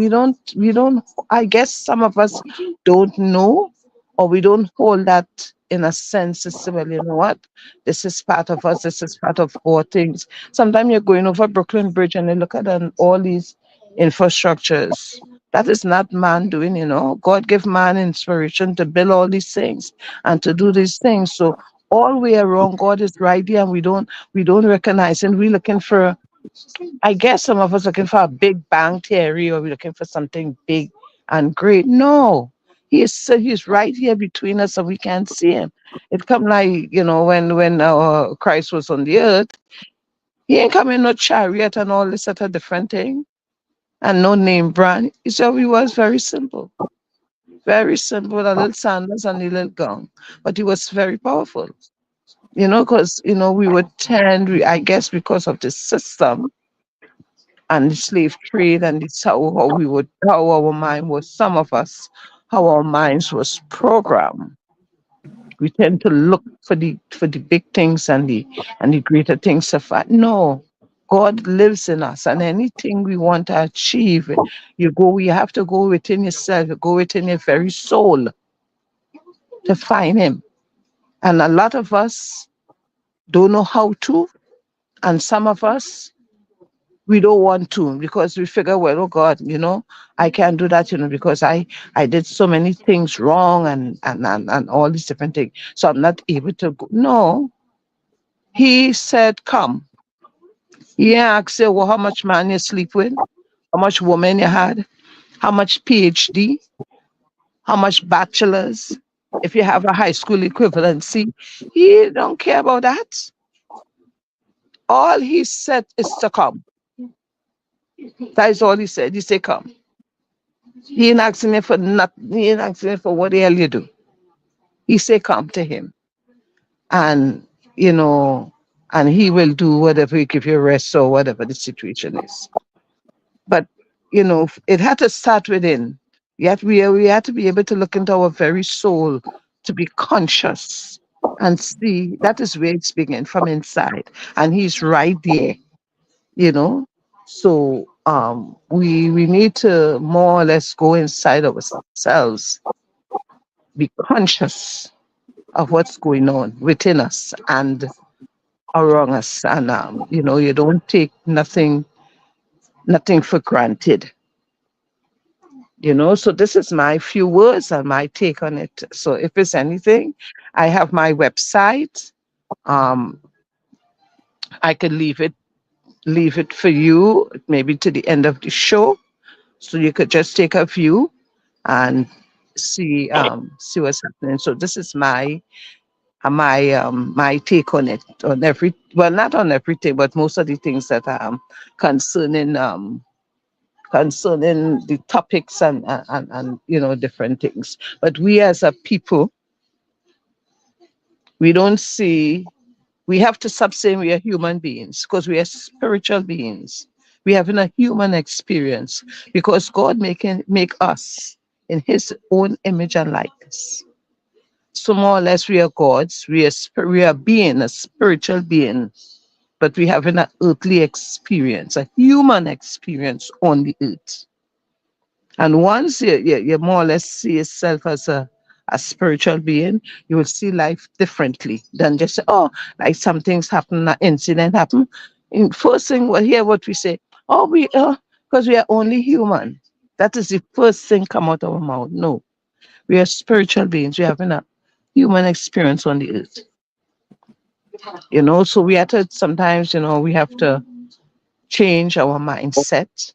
don't, I guess some of us don't know, or we don't hold that in a sense to say, well, you know what? This is part of us, this is part of all things. Sometimes you're going over Brooklyn Bridge and you look at all these infrastructures. That is not man doing. God gave man inspiration to build all these things and to do these things. So all way around, God is right there, and we don't recognize. And we're looking for, I guess some of us looking for a big bang theory, or we're looking for something big and great. No. He's right here between us and we can't see him. It come like, when Christ was on the earth, he ain't come in no chariot and all this other different thing and no name brand. So he was very simple. Very simple, a little sandals and a little gown. But he was very powerful. Because, we were tend, I guess because of the system and the slave trade, and it's how our mind was, some of us, how our minds was programmed. We tend to look for the big things and the greater things of that. No. God lives in us, and anything we want to achieve, you have to go within yourself, you go within your very soul to find him. And a lot of us don't know how to, and some of us we don't want to, because we figure, well, oh God, I can't do that, because I did so many things wrong and all these different things. So I'm not able to go. No. He said, come. He asked you, well, how much man you sleep with, how much woman you had, how much PhD, how much bachelor's, if you have a high school equivalency. He don't care about that. All he said is to come. That is all he said. He said, come. He ain't asking me for nothing. He ain't asking me for what the hell you do. He said, come to him. And, you know, and he will do whatever, he give you rest or whatever the situation is. But, it had to start within. Yet we had to be able to look into our very soul, to be conscious and see that is where it's beginning, from inside. And he's right there, you know. So we need to more or less go inside ourselves, be conscious of what's going on within us and around us. And you don't take nothing for granted. So this is my few words and my take on it. So if it's anything, I have my website. Um, I could leave it for you, maybe to the end of the show, so you could just take a view and see what's happening. So this is my take on it, on not on everything, but most of the things that concerning concerning the topics and different things. But we as a people, we don't see, we have to stop saying we are human beings, because we are spiritual beings. We having a human experience, because God make us in his own image and likeness. So more or less we are gods. We are being a spiritual being but we having an earthly experience, a human experience on the earth. And once you more or less see yourself as a spiritual being, you will see life differently than just say, oh, like some things happen, an incident happen. And first thing, well, hear what we say, oh, because we are only human. That is the first thing come out of our mouth. No, we are spiritual beings. We having a human experience on the earth. So we have to sometimes, we have to change our mindset,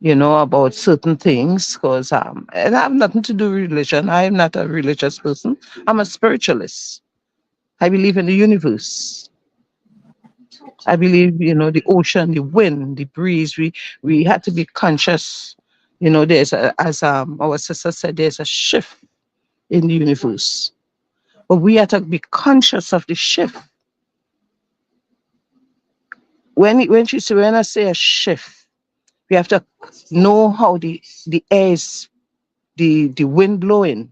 about certain things because it have nothing to do with religion. I am not a religious person. I'm a spiritualist. I believe in the universe. I believe, the ocean, the wind, the breeze. We had to be conscious. As our sister said, there's a shift in the universe. But we have to be conscious of the shift. When I say a shift, we have to know how the air is, the wind blowing.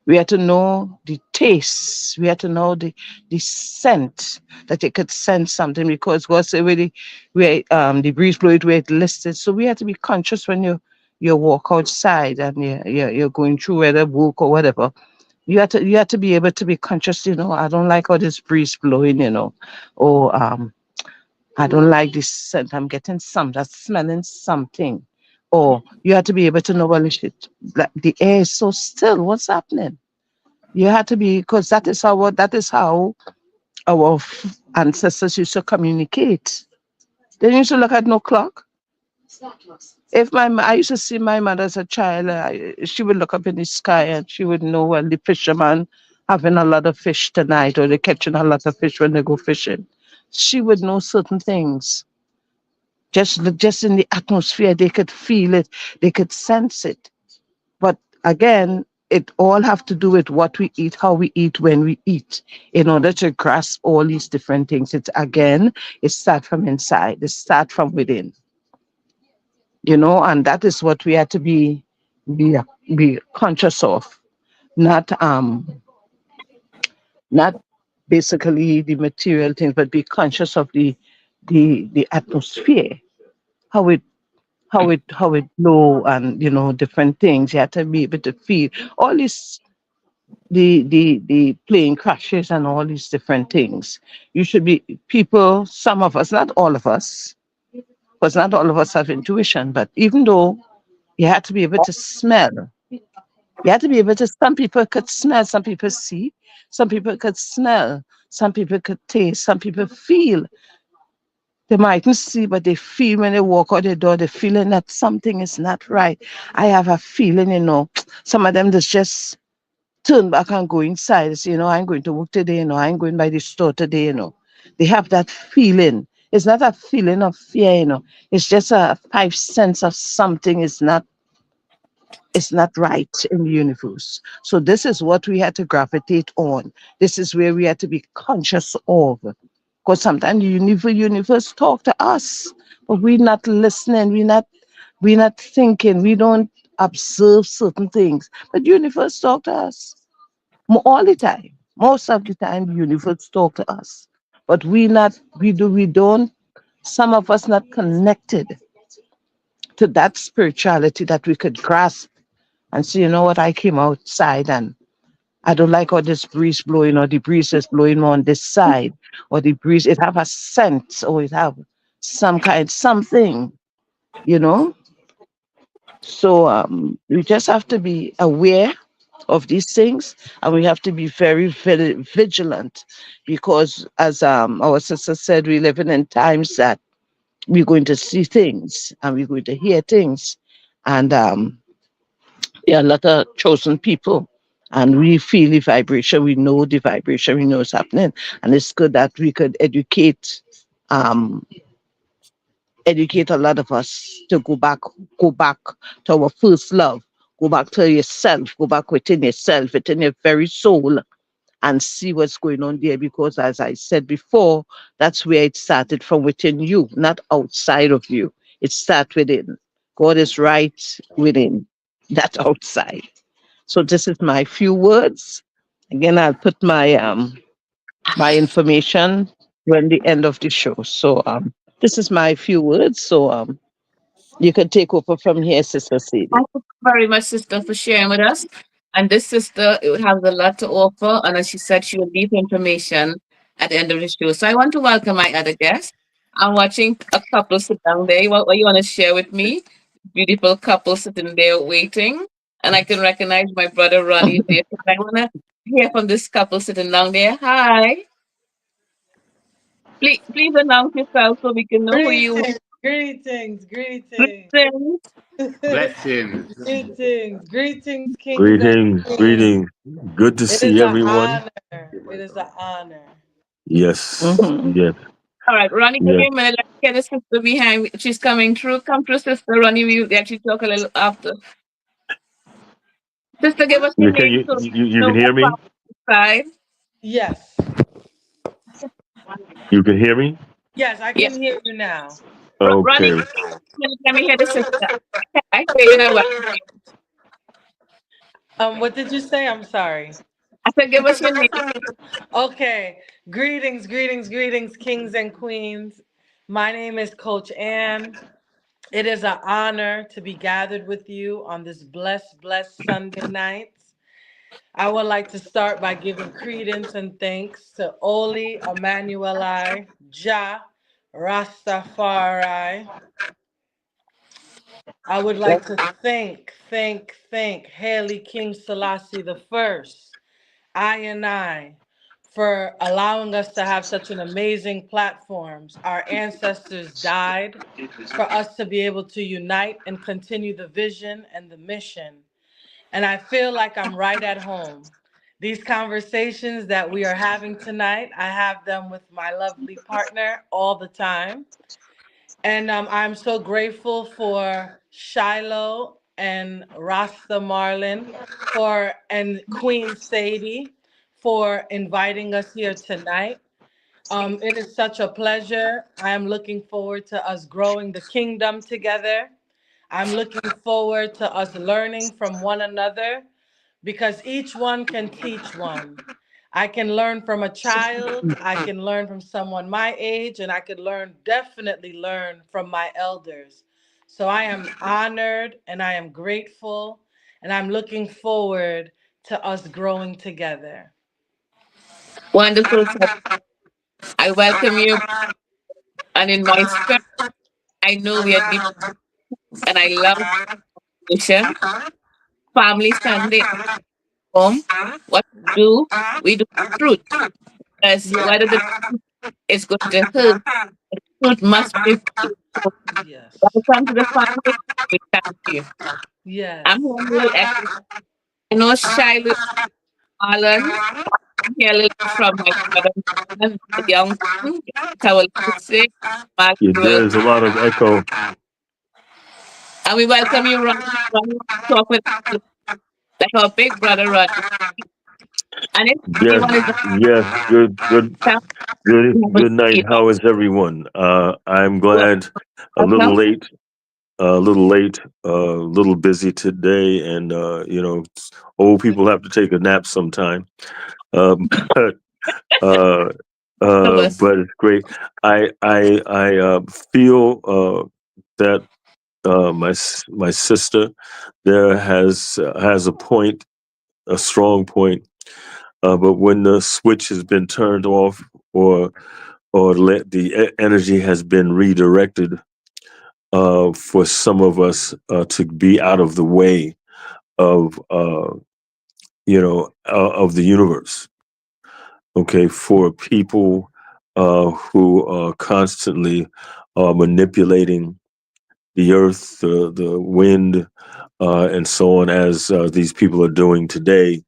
We had to know the taste. We had to know the scent, that you could sense something, because what's already where the breeze blow it where it listed. So we had to be conscious when you walk outside and you're going through whether work or whatever. You had to be able to be conscious. I don't like all this breeze blowing. Or I don't like this scent. I'm getting that's smelling something. Or you had to be able to know, well, like the air is so still. What's happening? You had to be, because that is how our ancestors used to communicate. They used to look at no clock. I used to see my mother as a child, she would look up in the sky and she would know, well, the fisherman having a lot of fish tonight, or they're catching a lot of fish when they go fishing. She would know certain things. Just in the atmosphere, they could feel it, they could sense it. But again, it all have to do with what we eat, how we eat, when we eat, in order to grasp all these different things. It start from inside, it start from within, and that is what we have to be be conscious of, not not basically the material things, but be conscious of the atmosphere, how it how it blow, and different things. You have to be able to feel all this, the plane crashes and all these different things. You should be people, some of us, not all of us, because not all of us have intuition, but even though you have to be able to smell, you have to be able to, some people could smell, some people see, some people could smell, some people could taste, some people feel. They mightn't see, but they feel when they walk out the door, they're feeling that something is not right. I have a feeling, some of them just turn back and go inside. Say, I'm going to work today, I'm going by the store today. They have that feeling. It's not a feeling of fear. It's just a five sense of something is not right in the universe. So this is what we had to gravitate on. This is where we had to be conscious of. Because sometimes the universe talk to us, but we're not listening, we're not thinking, we don't observe certain things. But universe talk to us all the time. Most of the time, the universe talk to us. But we don't, some of us not connected to that spirituality that we could grasp and say, you know what, I came outside and I don't like all this breeze blowing, or the breeze is blowing on this side, or the breeze, it have a scent, or it have something, you know. So we just have to be aware of these things, and we have to be very, very vigilant, because as our sister said, we live in times that we're going to see things and we're going to hear things, and there are a lot of chosen people, and we feel the vibration, we know the vibration, we know what's happening, and it's good that we could um, educate a lot of us to go back to our first love, go back to yourself, go back within yourself, within your very soul, and see what's going on there. Because as I said before, that's where it started, from within you, not outside of you. It starts within. God is right within, not outside. So this is my few words. Again, I'll put my my information when the end of the show. So this is my few words. So you can take over from here, Sister Sadie. Thank you very much, sister, for sharing with us. And this sister has a lot to offer. And as she said, she will leave information at the end of the show. So I want to welcome my other guest. I'm watching a couple sit down there. What you want to share with me? Beautiful couple sitting there waiting. And I can recognize my brother Ronnie there. So I want to hear from this couple sitting down there. Hi. Please announce yourself so we can know who you Greetings, greetings, greetings, are. Blessings. greetings, kings and Greetings, queens. greetings. Good to It is see an everyone. honor. It is an honor. Yes, Hmm. yes, All right, Ronnie, give yes. me a minute. Let's get the sister behind. She's coming through. Come through, sister Ronnie. We'll actually talk a little after. Sister, give us your You can name you, so you we you know can hear what's me? outside. Yes, You can hear me? yes, I Yeah. can hear you now. Ronnie, Okay. let me hear the sister. I hear you now. What did you say? I'm sorry. I said, give us your name. Okay, greetings, kings and queens. My name is Coach Ann. It is an honor to be gathered with you on this blessed Sunday night. I would like to start by giving credence and thanks to Oli Emanueli Jah Rastafari. I would like to thank Haley King Selassie the First, I, for allowing us to have such an amazing platforms. Our ancestors died for us to be able to unite and continue the vision and the mission. And I feel like I'm right at home. These conversations that we are having tonight, I have them with my lovely partner all the time. And I'm so grateful for Shiloh and Rasta Marlin and Queen Sadie for inviting us here tonight. It is such a pleasure. I am looking forward to us growing the kingdom together. I'm looking forward to us learning from one another because each one can teach one. I can learn from a child, I can learn from someone my age, and I could definitely learn from my elders. So I am honored and I am grateful, and I'm looking forward to us growing together. Wonderful. I welcome you. And in my spirit, I know we are deep and I love mission. Family Sunday home. What we do fruit. Because whether the is going to hurt, fruit must be fruit. So Yes. welcome to the family. We thank you. I'm Yes. humble. I know Shiloh Marlon. I'm here a little from my brother, Marlon, the young son. I will say, Marlon, Yeah, there's a welcome. lot of echo. And we welcome you, Ron. Ron, talk with us like our big brother, Ron. And if Yes, anyone is yes. welcome, we Good night. How is everyone? I'm glad. A little welcome. late. A little late. A little busy today, and old people have to take a nap sometime. But uh, Of us. but it's great. I feel that my sister there has a point, a strong point. But when the switch has been turned off, or energy has been redirected, for some of us to be out of the way of of the universe. Okay, for people who are constantly manipulating the earth, the wind, and so on, as these people are doing today,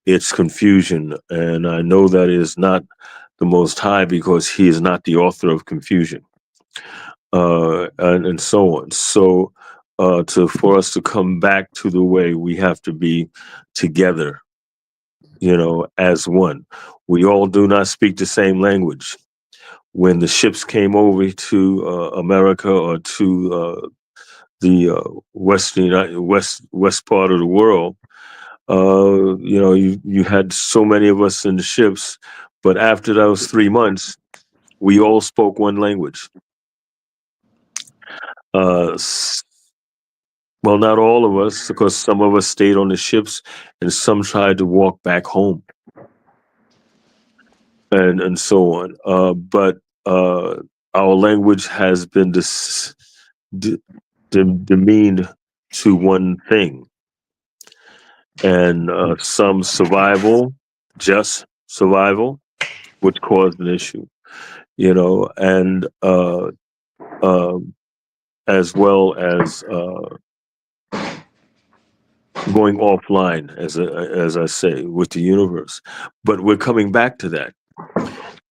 it's confusion. And I know that is not the Most High because He is not the author of confusion, and so on. So, for us to come back to the way, we have to be together, as one. We all do not speak the same language. When the ships came over to America, or to the west part of the world, you had so many of us in the ships, But after those 3 months, we all spoke one language. Uh, well, not all of us, because some of us stayed on the ships and some tried to walk back home and so on. But our language has been demeaned to one thing, and some survival, just survival, which caused an issue, and um as well as going offline, as I say, with the universe. But we're coming back to that.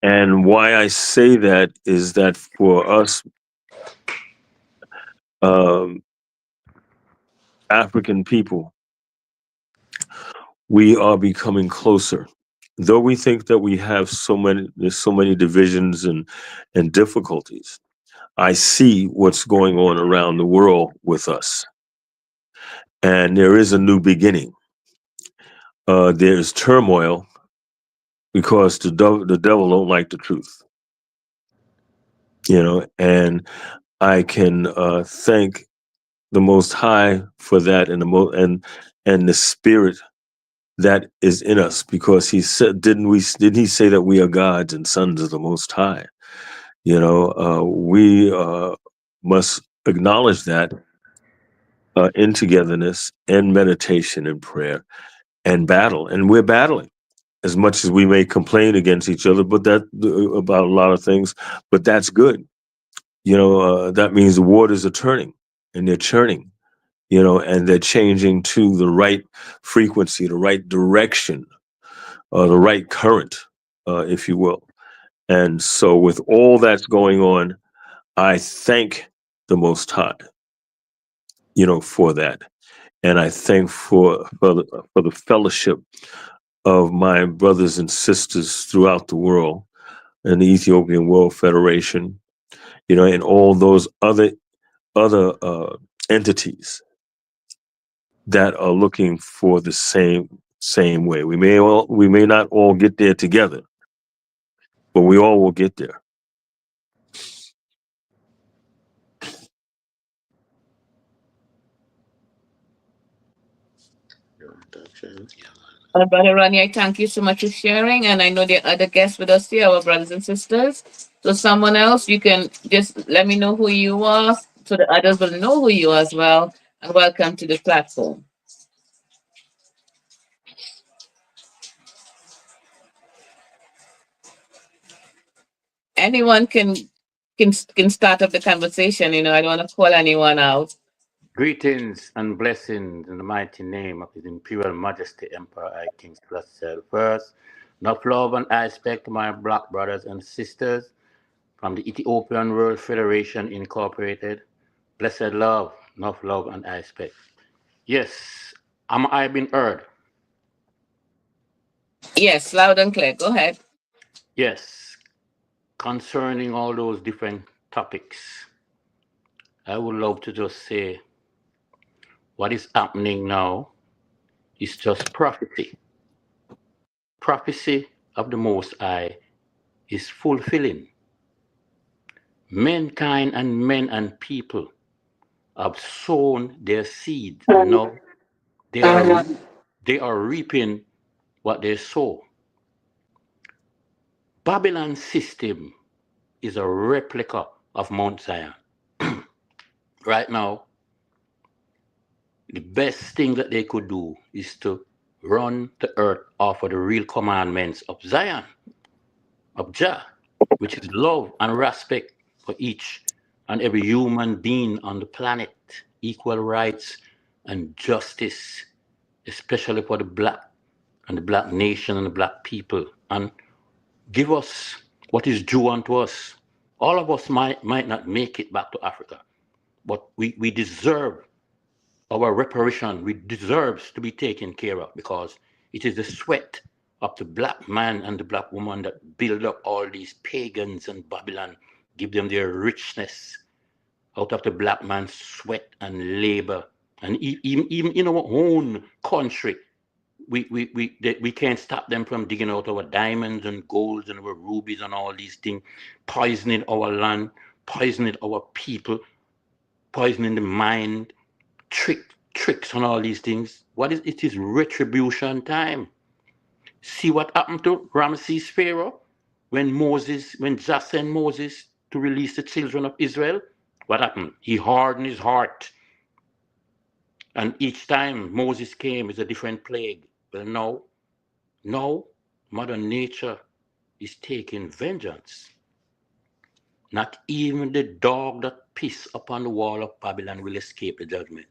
And why I say that is that for us um, African people, we are becoming closer. Though we think that there's so many divisions and difficulties, I see what's going on around the world with us. And there is a new beginning. There's turmoil because the devil don't like the truth, and I can thank the Most High for that, and the spirit that is in us, because he said, didn't he say that we are gods and sons of the Most High? We must acknowledge that in togetherness and meditation and prayer and battle, and we're battling as much as we may complain against each other, but that about a lot of things, but that's good. That means the waters are turning and they're churning, and they're changing to the right frequency, the right direction, the right current, if you will. And so, with all that's going on, I thank the Most High, for that, and I thank for the fellowship of my brothers and sisters throughout the world, and the Ethiopian World Federation, and all those other entities that are looking for the same way. We may not all get there together, but we all will get there. Well, Brother Ronnie, I thank you so much for sharing. And I know there are other guests with us here, our brothers and sisters. So, someone else, you can just let me know who you are so the others will know who you are as well. And welcome to the platform. Anyone can start up the conversation. I don't want to call anyone out. Greetings and blessings in the mighty name of His Imperial Majesty Emperor I King Celestial first. Enough love and I respect my black brothers and sisters from the Ethiopian World Federation Incorporated. Blessed love, enough love and I respect. Yes, am I been heard? Yes, loud and clear. Go ahead. Yes, concerning all those different topics, I would love to just say what is happening now is just prophecy. Prophecy of the Most High is fulfilling. Mankind and men and people have sown their seeds, and now they are they are reaping what they sow. Babylon's system is a replica of Mount Zion. Right now, the best thing that they could do is to run the earth off of the real commandments of Zion, of Jah, which is love and respect for each and every human being on the planet, equal rights and justice, especially for the black and the black nation and the black people, and give us what is due unto us. All of us might not make it back to Africa, but we deserve our reparation. We deserves to be taken care of because it is the sweat of the black man and the black woman that build up all these pagans and Babylon, give them their richness out of the black man's sweat and labor. And even in our own country, We can't stop them from digging out our diamonds and golds and our rubies and all these things, poisoning our land, poisoning our people, poisoning the mind, tricks and all these things. What is it? Is retribution time. See what happened to Ramses Pharaoh when Jah sent Moses to release the children of Israel. What happened? He hardened his heart. And each time Moses came, it's a different plague. Well, no, Mother Nature is taking vengeance. Not even the dog that piss upon the wall of Babylon will escape the judgment.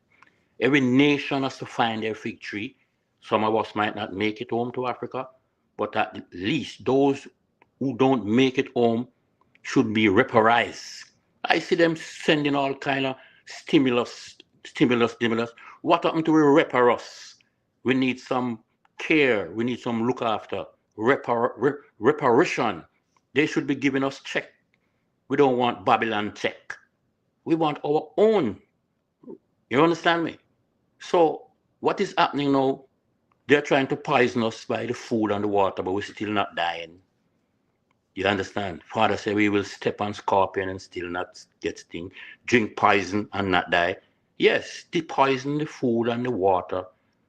Every nation has to find their fig tree. Some of us might not make it home to Africa, but at least those who don't make it home should be reprised. I see them sending all kind of stimulus. What happened to repar us? We need some care. We need some look after. Reparation. They should be giving us check. We don't want Babylon check. We want our own. You understand me? So what is happening now? They're trying to poison us by the food and the water, but we're still not dying. You understand? Father said we will step on scorpion and still not get sting, drink poison and not die. Yes, they poison the food and the water,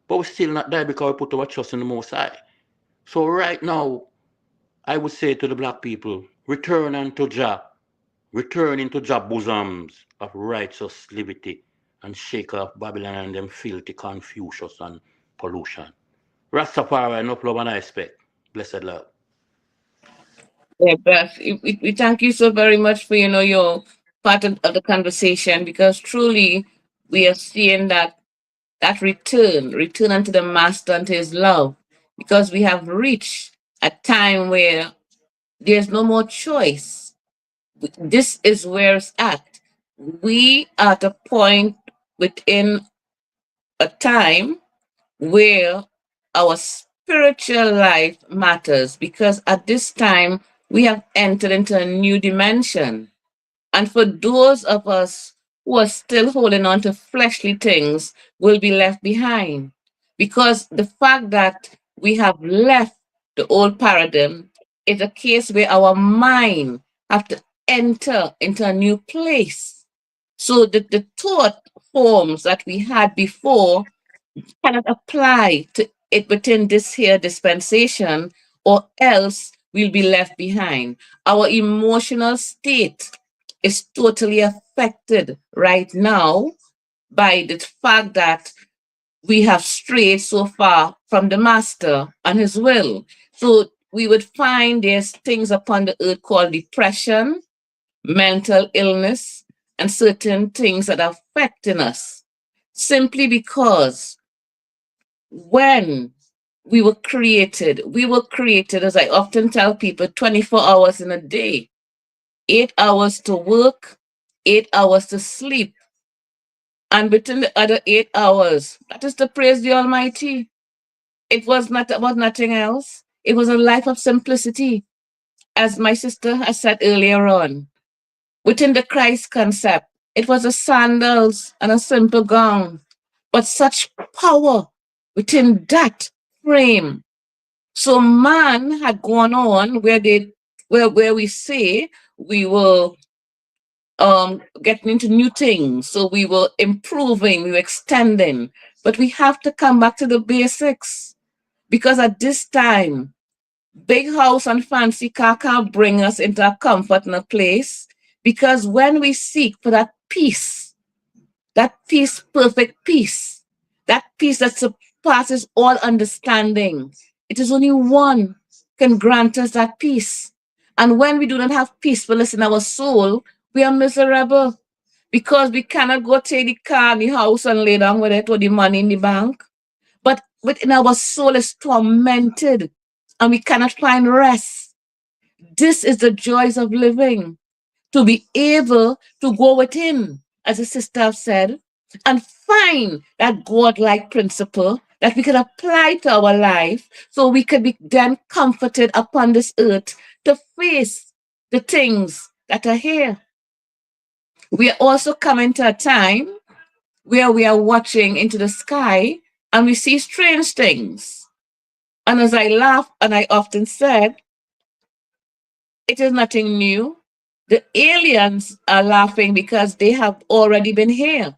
but we still not die because we put our trust in the Most High. So right now, I would say to the black people, return unto Jah, return into Jah bosoms of righteous liberty, and shake off Babylon and them filthy Confucius and pollution. Rastafari, enough love and I expect. Blessed love. Yeah, Beth, we thank you so very much for your part of the conversation, because truly we are seeing that return unto the Master, unto His love, because we have reached a time where there's no more choice. This is where it's at. We are at a point within a time where our spiritual life matters, because at this time we have entered into a new dimension. And for those of us who are still holding on to fleshly things, will be left behind. Because the fact that we have left the old paradigm is a case where our mind have to enter into a new place. So that the thought forms that we had before cannot apply to it within this here dispensation, or else we'll be left behind. Our emotional state is totally affected right now by the fact that we have strayed so far from the Master and His will. So we would find there's things upon the earth called depression, mental illness, and certain things that are affecting us simply because when we were created, as I often tell people, 24 hours in a day, 8 hours to work, 8 hours to sleep. And within the other 8 hours, that is to praise the Almighty. It was not about nothing else. It was a life of simplicity. As my sister has said earlier on, within the Christ concept, it was a sandals and a simple gown, but such power within that frame. So man had gone on where we say we were getting into new things. So we were improving, we were extending. But we have to come back to the basics, because at this time, big house and fancy car can't bring us into a comfort and a place. Because when we seek for that peace, perfect peace, that peace that surpasses all understanding, it is only one can grant us that peace. And when we do not have peacefulness in our soul, we are miserable, because we cannot go take the car and the house and lay down with it, or the money in the bank. But within our soul is tormented and we cannot find rest. This is the joys of living, to be able to go within, as the sister have said, and find that God-like principle that we can apply to our life, so we can be then comforted upon this earth to face the things that are here. We are also coming to a time where we are watching into the sky and we see strange things. And as I laugh, and I often said, it is nothing new. The aliens are laughing because they have already been here.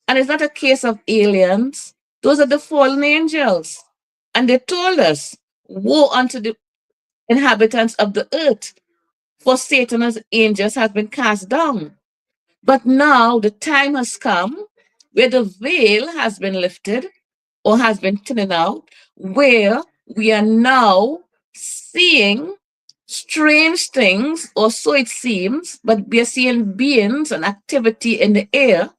And it's not a case of aliens, those are the fallen angels. And they told us, woe unto the inhabitants of the earth, for Satan and his angels have been cast down. But now the time has come where the veil has been lifted or has been thinning out, where we are now seeing strange things, or so it seems, but we are seeing beings and activity in the air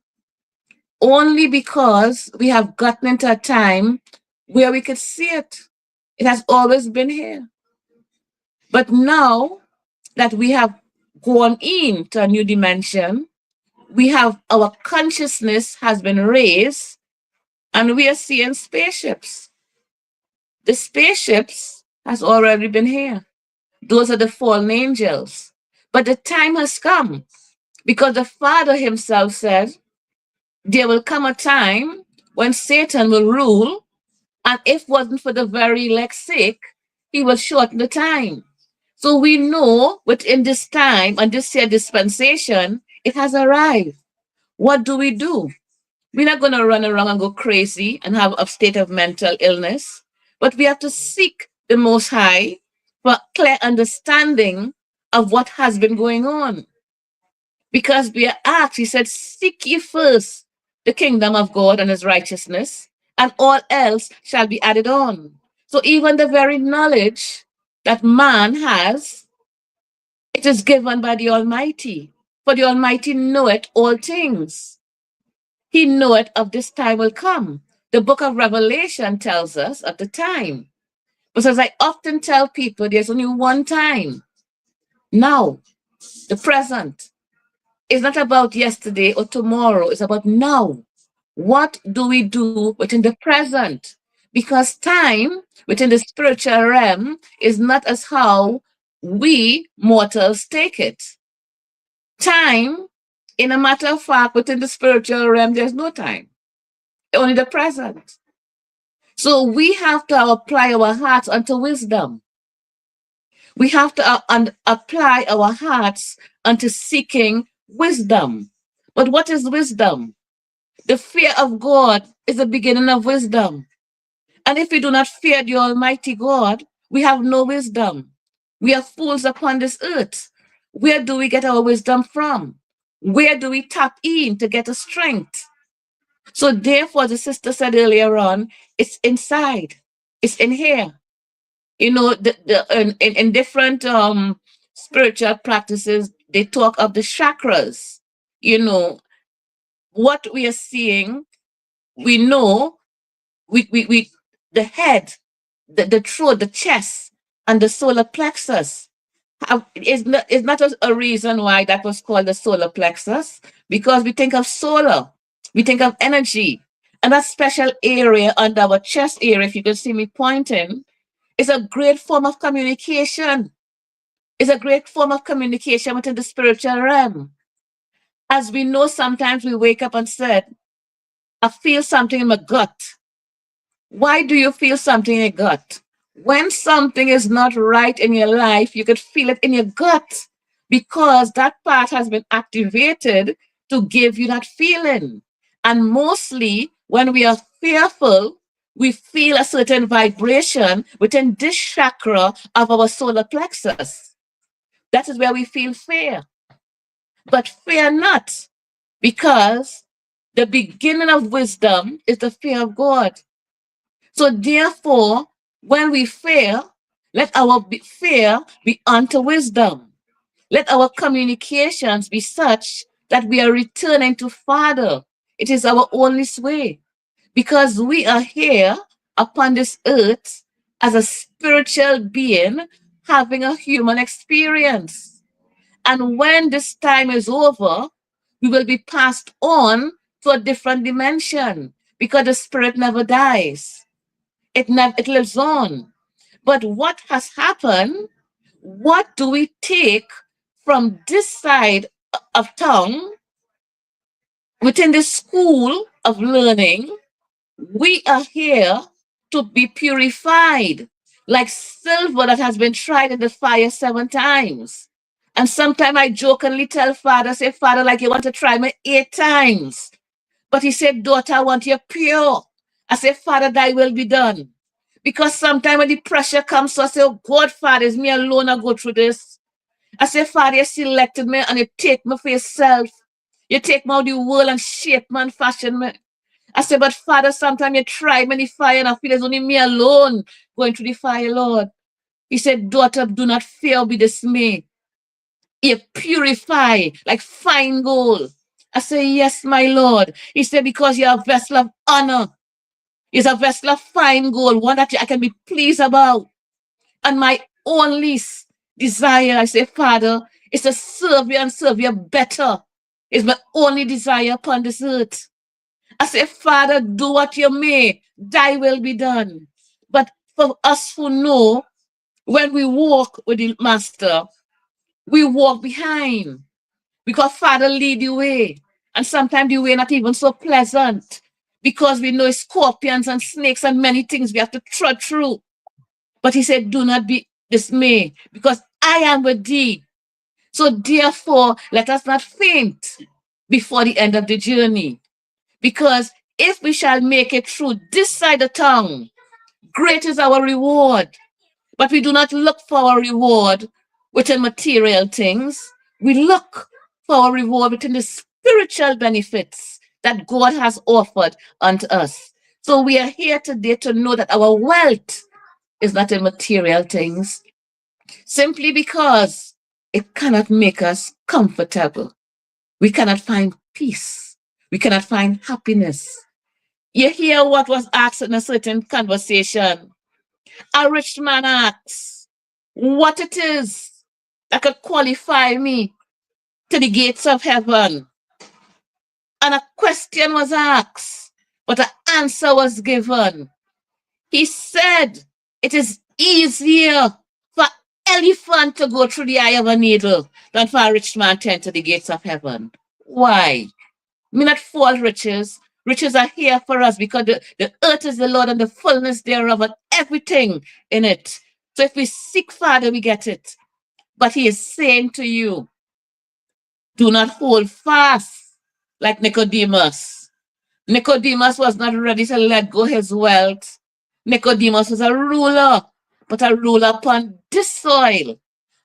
only because we have gotten into a time where we could see it. It has always been here. But now that we have gone into a new dimension, we have our consciousness has been raised and we are seeing spaceships. The spaceships has already been here. Those are the fallen angels. But the time has come because the Father himself said there will come a time when Satan will rule, and if it wasn't for the very elect's sake, he will shorten the time. So we know within this time and this year dispensation, it has arrived. What do? We're not going to run around and go crazy and have a state of mental illness, but we have to seek the Most High for clear understanding of what has been going on. Because we are asked, he said, seek ye first the kingdom of God and his righteousness, and all else shall be added on. So even the very knowledge that man has, it is given by the Almighty. For the Almighty knoweth all things. He knoweth of this time will come. The book of Revelation tells us of the time. But as I often tell people, there's only one time. Now, the present. It's not about yesterday or tomorrow. It's about now. What do we do within the present? Because time within the spiritual realm is not as how we mortals take it. Time, in a matter of fact, within the spiritual realm, there's no time, only the present. So we have to apply our hearts unto wisdom. We have to apply our hearts unto seeking wisdom. But what is wisdom? The fear of God is the beginning of wisdom. And if we do not fear the Almighty God, we have no wisdom. We are fools upon this earth. Where do we get our wisdom from? Where do we tap in to get a strength? So therefore, the sister said earlier on, it's inside. It's in here. You know, in different spiritual practices, they talk of the chakras. You know, what we are seeing, we know we the head, the throat, the chest, and the solar plexus is not a reason why that was called the solar plexus, because we think of solar, we think of energy, and that special area under our chest area, if you can see me pointing, is a great form of communication. It's a great form of communication within the spiritual realm. As we know, sometimes we wake up and said, I feel something in my gut. Why do you feel something in your gut? When something is not right in your life, you could feel it in your gut because that part has been activated to give you that feeling. And mostly when we are fearful, we feel a certain vibration within this chakra of our solar plexus. That is where we feel fear. But fear not, because the beginning of wisdom is the fear of God. So therefore, when we fear, let our fear be unto wisdom. Let our communications be such that we are returning to Father. It is our only way, because we are here upon this earth as a spiritual being having a human experience. And when this time is over, we will be passed on to a different dimension because the spirit never dies. It lives on. But what has happened? What do we take from this side of town within the school of learning? We are here to be purified. like silver that has been tried in the fire 7 times. And sometimes I jokingly tell Father, say, Father, like you want to try me 8 times. But he said, daughter, I want you pure. I said, Father, thy will be done. Because sometimes when the pressure comes, so I say, oh God, Father, is me alone I go through this. I say, Father, you selected me and you take me for yourself. You take me out of the world and shape me and fashion me. I say, but Father, sometimes you try me in the fire and I feel it's only me alone going through the fire, Lord. He said, daughter, do not fear or be dismayed. You purify like fine gold. I say, yes, my Lord. He said, because you're a vessel of honor. You're a vessel of fine gold, one that I can be pleased about. And my only desire, I say, Father, is to serve you and serve you better. It's my only desire upon this earth. I say, Father, do what you may, thy will be done. But for us who know, when we walk with the Master, we walk behind because Father lead the way. And sometimes the way not even so pleasant because we know scorpions and snakes and many things we have to trudge through. But he said, do not be dismayed because I am with thee. So therefore, let us not faint before the end of the journey. Because if we shall make it through this side of town, great is our reward. But we do not look for our reward within material things. We look for our reward within the spiritual benefits that God has offered unto us. So we are here today to know that our wealth is not in material things, simply because it cannot make us comfortable. We cannot find peace. We cannot find happiness. You hear what was asked in a certain conversation. A rich man asks, what it is that could qualify me to the gates of heaven? And a question was asked, but an answer was given. He said, it is easier for elephant to go through the eye of a needle than for a rich man to enter the gates of heaven. Why? Me not false riches. Riches are here for us because the earth is the Lord and the fullness thereof and everything in it. So if we seek Father, we get it. But he is saying to you, do not hold fast like Nicodemus. Nicodemus was not ready to let go his wealth. Nicodemus was a ruler, but a ruler upon this soil.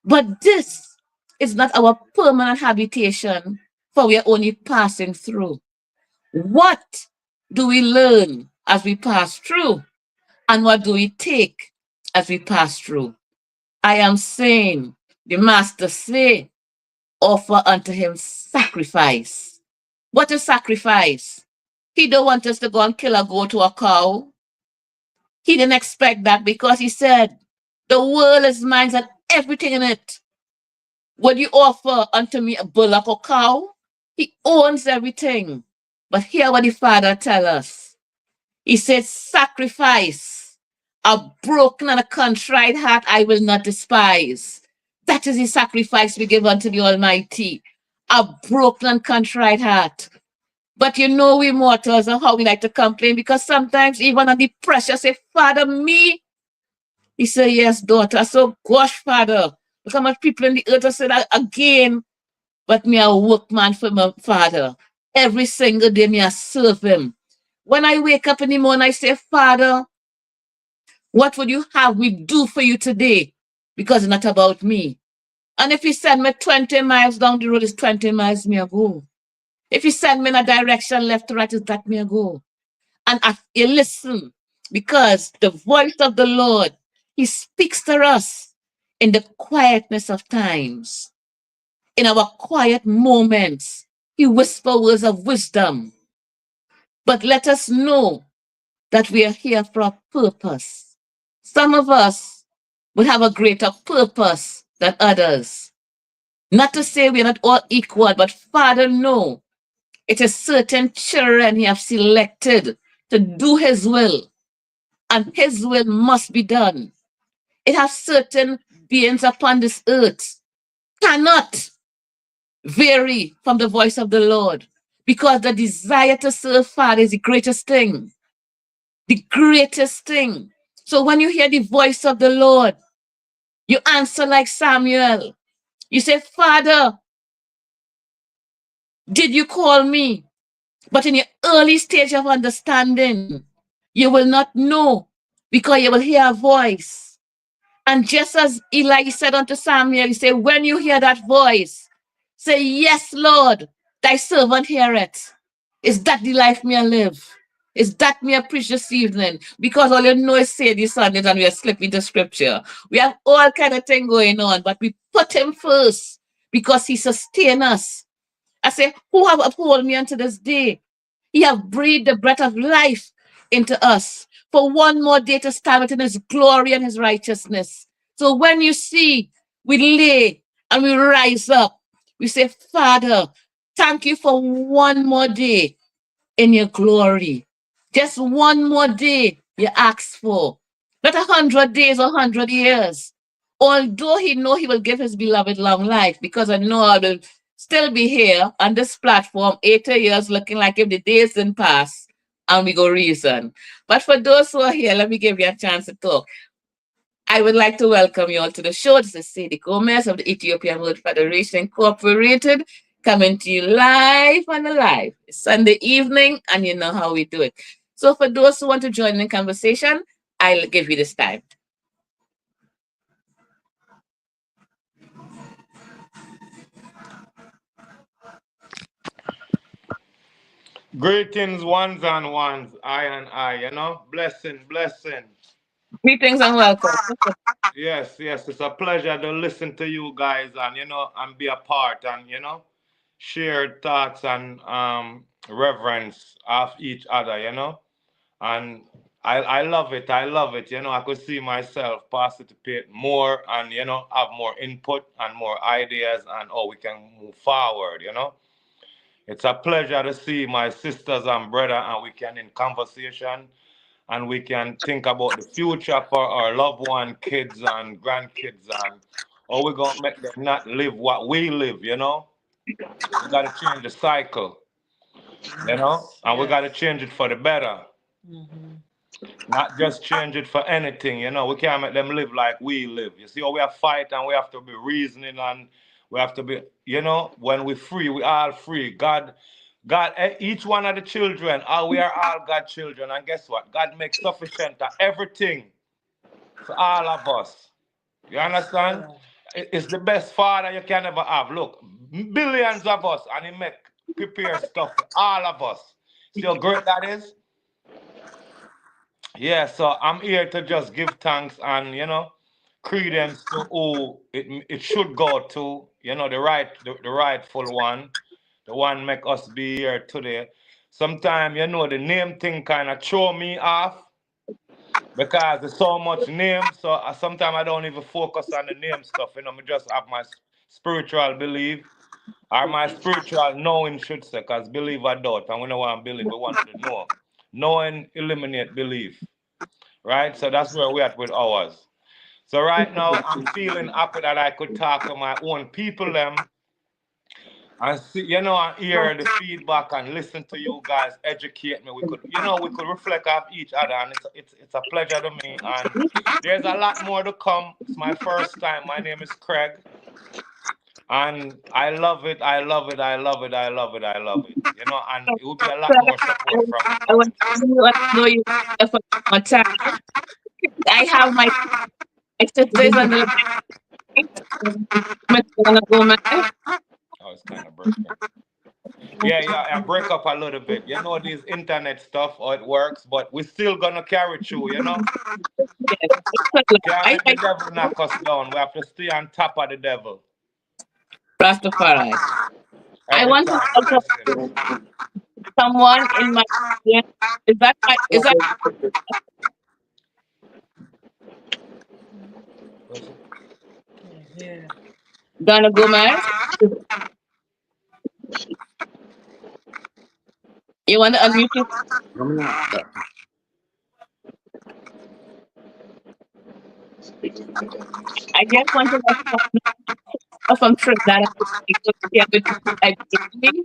But this is not our permanent habitation, for we are only passing through. What do we learn as we pass through? And what do we take as we pass through? I am saying, the Master say, offer unto him sacrifice. What is sacrifice? He don't want us to go and kill a goat or a cow. He didn't expect that because he said, the world is mine and everything in it. Would you offer unto me a bullock or cow? He owns everything. But hear what the Father tell us. He said, sacrifice, a broken and a contrite heart I will not despise. That is the sacrifice we give unto the Almighty. A broken and contrite heart. But you know we mortals and how we like to complain because sometimes even on the pressure say, Father, me. He said, yes, daughter. So gosh, Father. Look how much people in the earth have said that again. But me a workman for my Father. Every single day me I serve him. When I wake up in the morning, I say, Father, what would you have me do for you today? Because it's not about me. And if you send me 20 miles down the road, it's 20 miles me a go. If you send me in a direction left to right, it's that me a go. And you listen, because the voice of the Lord, he speaks to us in the quietness of times. In our quiet moments, he whispers words of wisdom. But let us know that we are here for a purpose. Some of us will have a greater purpose than others. Not to say we're not all equal, but Father, no. It is certain children he has selected to do his will, and his will must be done. It has certain beings upon this earth cannot vary from the voice of the Lord because the desire to serve Father is the greatest thing. The greatest thing. So when you hear the voice of the Lord, you answer like Samuel. You say, Father, did you call me? But in your early stage of understanding, you will not know because you will hear a voice. And just as Eli said unto Samuel, he said, when you hear that voice, say, yes, Lord, thy servant heareth. Is that the life me I live? Is that me a preach this evening? Because all you know is say this Sundays and we are slipping the scripture. We have all kind of thing going on, but we put him first because he sustain us. I say, who have upheld me unto this day? He have breathed the breath of life into us for one more day to stand within his glory and his righteousness. So when you see we lay and we rise up, we say, Father, thank you for one more day in your glory. Just one more day you ask for. Not 100 days or 100 years. Although he know he will give his beloved long life, because I know I will still be here on this platform 80 years looking like if the days didn't pass and we go reason. But for those who are here, let me give you a chance to talk. I would like to welcome you all to the show. This is Sadi Gmez of the Ethiopian World Federation Incorporated, coming to you live on the live. It's Sunday evening, and you know how we do it. So for those who want to join in the conversation, I'll give you this time. Greetings, ones and ones, I and I, blessing, blessing. Greetings and welcome. Yes, yes, it's a pleasure to listen to you guys and, and be a part and, share thoughts and reverence of each other. And I love it, I love it, I could see myself participate more and, have more input and more ideas and how we can move forward. It's a pleasure to see my sisters and brother, and we can in conversation, and we can think about the future for our loved one, kids and grandkids, and how we gonna make them not live what we live. We gotta change the cycle, and we gotta change it for the better. Not just change it for anything. We can't make them live like we live. You see how we have fight and we have to be reasoning and we have to be, when we're free, we all free. God, each one of the children, we are all God children. And guess what? God makes sufficient of everything for all of us. You understand? It's the best father you can ever have. Look, billions of us, and he make prepare stuff for all of us. See how great that is? Yeah, so I'm here to just give thanks and credence to who it should go to, the rightful one, the one make us be here today. Sometimes the name thing kind of throw me off because there's so much name. So sometimes I don't even focus on the name stuff. Me just have my spiritual belief or my spiritual knowing should say, because believe or doubt, and we don't want to believe, we want to know. Knowing eliminate belief. Right? So that's where we're at with ours. So right now I'm feeling happy that I could talk to my own people them and see, and hear the feedback and listen to you guys educate me. We could reflect off each other, and it's a pleasure to me. And there's a lot more to come. It's my first time. My name is Craig. And I love it, I love it, I love it, I love it, I love it. And it will be a lot more support from the I want community. to know you for more time. I have my sisters on the line. Mr. Gomez. Oh, it's kind of breaking. Yeah, I break up a little bit. This internet stuff, how it works, but we're still gonna carry through. Yes. Can't I let the like devil knock us down. We have to stay on top of the devil Rastafari. I every want to time. welcome Blessings. someone in my, yeah, is that Yeah. Donna Gomez? You want to unmute you? I just want to let someone know from Trinidad I could share with you immediately.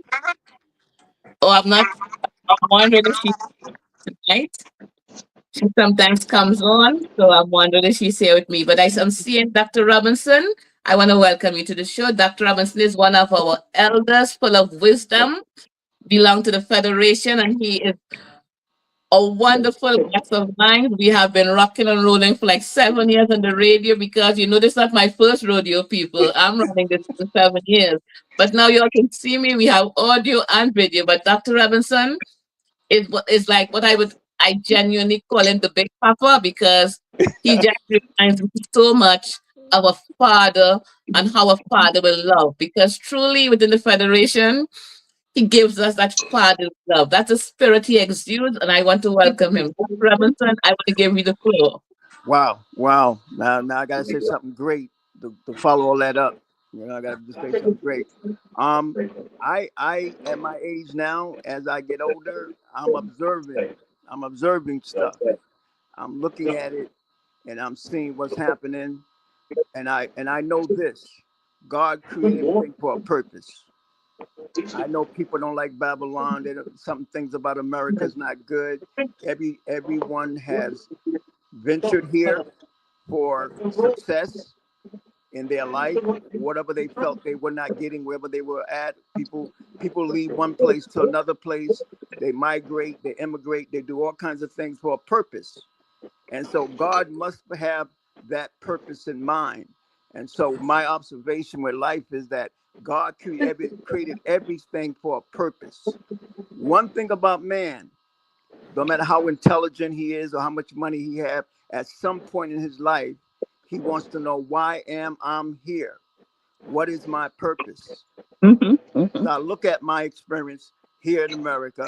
Oh, I'm not. I'm wondering if she's tonight. She sometimes comes on, so I'm wondering if she's here with me. But I'm seeing Dr. Robinson. I want to welcome you to the show. Dr. Robinson is one of our elders full of wisdom, belong to the Federation, and he is a wonderful guest of mine. We have been rocking and rolling for like 7 years on the radio because this is not my first rodeo, people. I'm running this for 7 years. But now you all can see me. We have audio and video. But Dr. Robinson is like what I genuinely call him the Big Papa because he just reminds me so much of a father and how a father will love. Because truly within the Federation, he gives us that father's love. That's a spirit he exudes, and I want to welcome him. Dr. Robinson, I want to give you the floor. Wow, wow. Now I gotta say something great to follow all that up. I gotta just say something great. Um, I at my age now, as I get older, I'm observing. I'm observing stuff. I'm looking at it, and I'm seeing what's happening. And I know this: God created everything for a purpose. I know people don't like Babylon. Some things about America is not good. Everyone has ventured here for success in their life, whatever they felt they were not getting, wherever they were at. People leave one place to another place. They migrate, they immigrate, they do all kinds of things for a purpose. And so God must have that purpose in mind. And so my observation with life is that God created everything for a purpose. One thing about man, no matter how intelligent he is or how much money he has, at some point in his life, he wants to know, why am I here? What is my purpose? So I look at my experience here in America,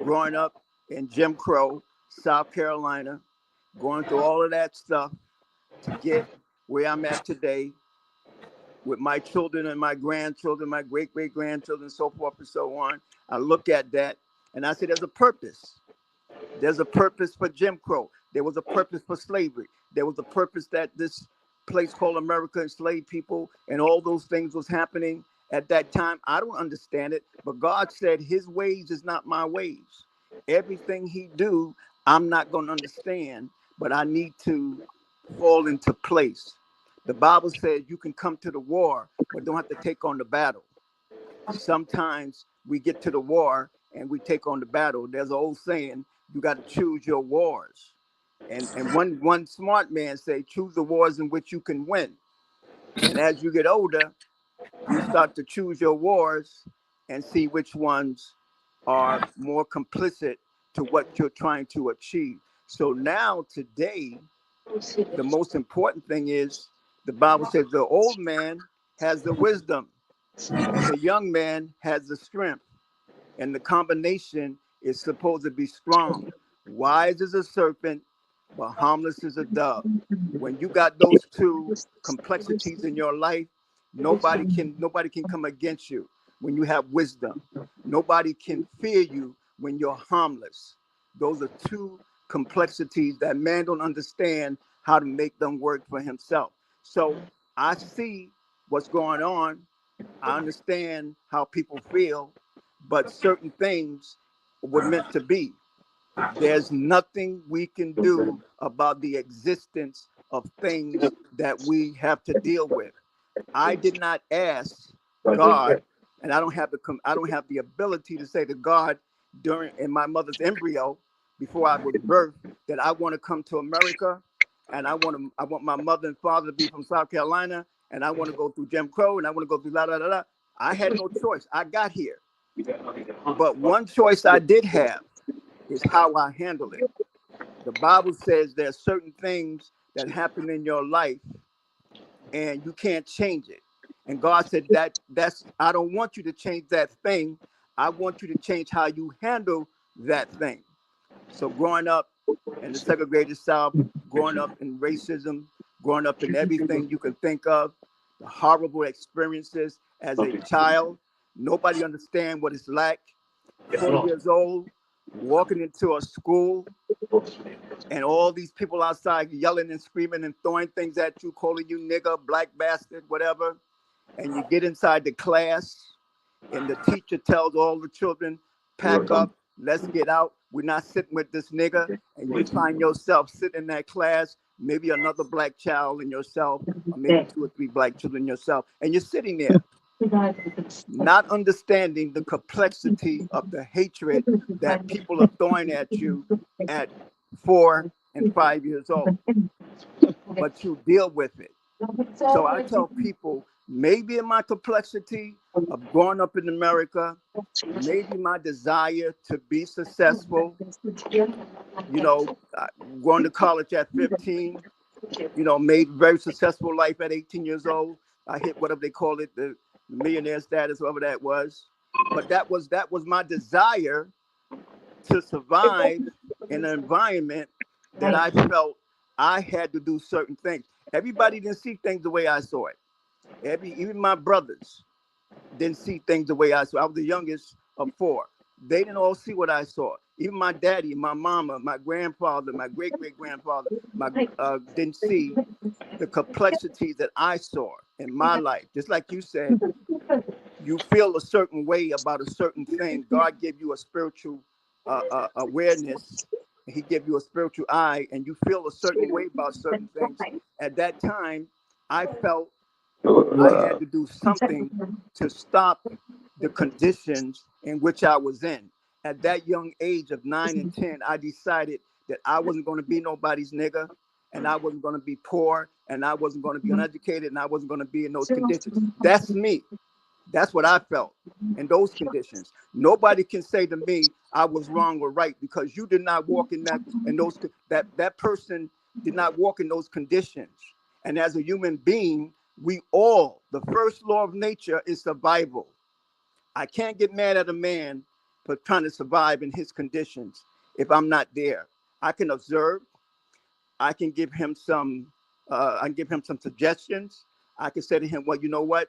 growing up in Jim Crow, South Carolina, going through all of that stuff to get where I'm at today with my children and my grandchildren, my great-great-grandchildren, so forth and so on. I look at that and I say, there's a purpose. There's a purpose for Jim Crow. There was a purpose for slavery. There was a purpose that this place called America enslaved people, and all those things was happening at that time. I don't understand it, but God said his ways is not my ways. Everything he do, I'm not going to understand, but I need to fall into place. The Bible says you can come to the war, but don't have to take on the battle. Sometimes we get to the war and we take on the battle. There's an old saying, you got to choose your wars. And one smart man say, choose the wars in which you can win. And as you get older, you start to choose your wars and see which ones are more complicit to what you're trying to achieve. So now today, the most important thing is the Bible says the old man has the wisdom and the young man has the strength. And the combination is supposed to be strong. Wise as a serpent, but harmless as a dove. When you got those two complexities in your life, nobody can come against you when you have wisdom. Nobody can fear you when you're harmless. Those are two complexities that man don't understand how to make them work for himself. So I see what's going on. I understand how people feel, but certain things were meant to be. There's nothing we can do about the existence of things that we have to deal with. I did not ask God, and I don't have the ability to say to God in my mother's embryo before I was birthed that I want to come to America, and I want my mother and father to be from South Carolina, and I want to go through Jim Crow, and I want to go through la la la la. I had no choice. I got here, but one choice I did have is how I handle it. The Bible says there are certain things that happen in your life and you can't change it. And God said that's I don't want you to change that thing. I want you to change how you handle that thing. So growing up in the segregated South, growing up in racism, growing up in everything you can think of, the horrible experiences as a child, nobody understand what it's like. 4 years old, walking into a school and all these people outside yelling and screaming and throwing things at you, calling you nigger, black bastard, whatever. And you get inside the class and the teacher tells all the children, pack up, let's get out. we're not sitting with this nigga, and you find yourself sitting in that class, maybe another black child in yourself, or maybe 2 or 3 black children yourself, and you're sitting there not understanding the complexity of the hatred that people are throwing at you at 4 and 5 years old, but you deal with it. So I tell people, maybe in my complexity of growing up in America, maybe my desire to be successful, going to college at 15, made very successful life at 18 years old. I hit whatever they call it, the millionaire status, whatever that was. But that was my desire to survive in an environment that I felt I had to do certain things. Everybody didn't see things the way I saw it. Even my brothers didn't see things the way I saw. I was the youngest of 4. They didn't all see what I saw. Even my daddy, my mama, my grandfather, my great-great-grandfather, didn't see the complexities that I saw in my life. Just like you said, you feel a certain way about a certain thing. God gave you a spiritual awareness. He gave you a spiritual eye, and you feel a certain way about certain things. At that time, I felt I had to do something to stop the conditions in which I was in. At that young age of 9 and 10, I decided that I wasn't going to be nobody's nigga, and I wasn't going to be poor, and I wasn't going to be uneducated, and I wasn't going to be in those conditions. That's me. That's what I felt in those conditions. Nobody can say to me I was wrong or right, because you did not walk in that person did not walk in those conditions. And as a human being, the first law of nature is survival. I can't get mad at a man for trying to survive in his conditions if I'm not there. I can observe. I can give him some suggestions. I can say to him, well, you know what?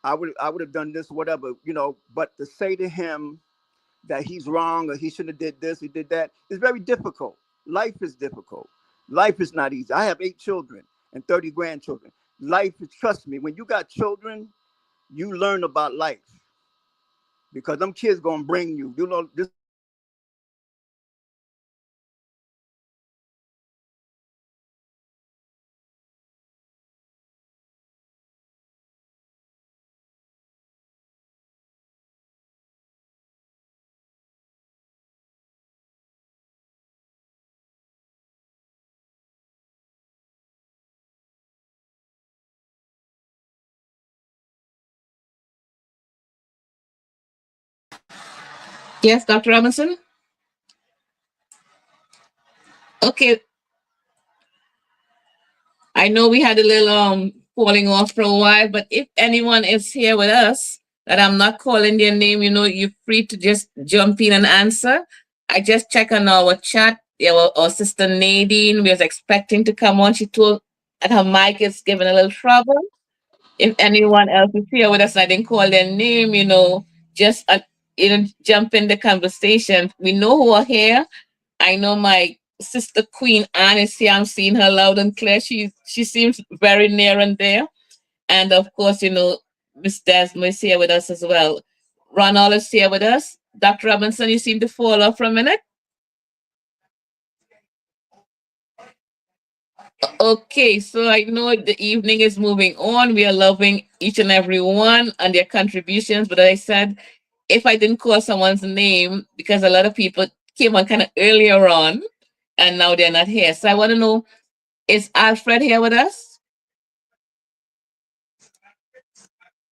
I would have done this, whatever, but to say to him that he's wrong or he shouldn't have did this, he did that, is very difficult. Life is difficult. Life is not easy. I have 8 children and 30 grandchildren. Life is, trust me, when you got children, you learn about life, because them kids gonna bring you, this. Yes, Dr. Robinson? Okay, I know we had a little falling off for a while, but if anyone is here with us that I'm not calling their name, you're free to just jump in and answer. I just check on our chat. Yeah, our sister Nadine was expecting to come on. She told that her mic is giving a little trouble. If anyone else is here with us, I didn't call their name, just jump in the conversation. We know who are here. I know my sister Queen Anne is here. I'm seeing her loud and clear. She seems very near and there. And of course, Miss Desmond is here with us as well. Ronald is here with us. Dr. Robinson, you seem to fall off for a minute. Okay, so I know the evening is moving on. We are loving each and every one and their contributions. But as I said, if I didn't call someone's name, because a lot of people came on kind of earlier on and now they're not here. So I want to know, is Alfred here with us?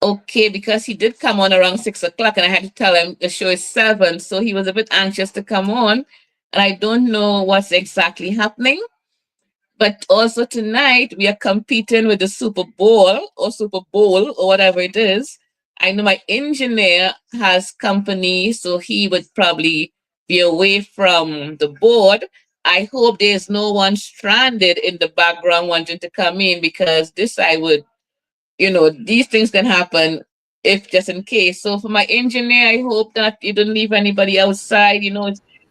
Okay, because he did come on around 6 o'clock and I had to tell him the show is 7. So he was a bit anxious to come on. And I don't know what's exactly happening. But also tonight we are competing with the Super Bowl or whatever it is. I know my engineer has company, so he would probably be away from the board. I hope there's no one stranded in the background wanting to come in, because this I would, these things can happen if just in case. So for my engineer, I hope that you don't leave anybody outside.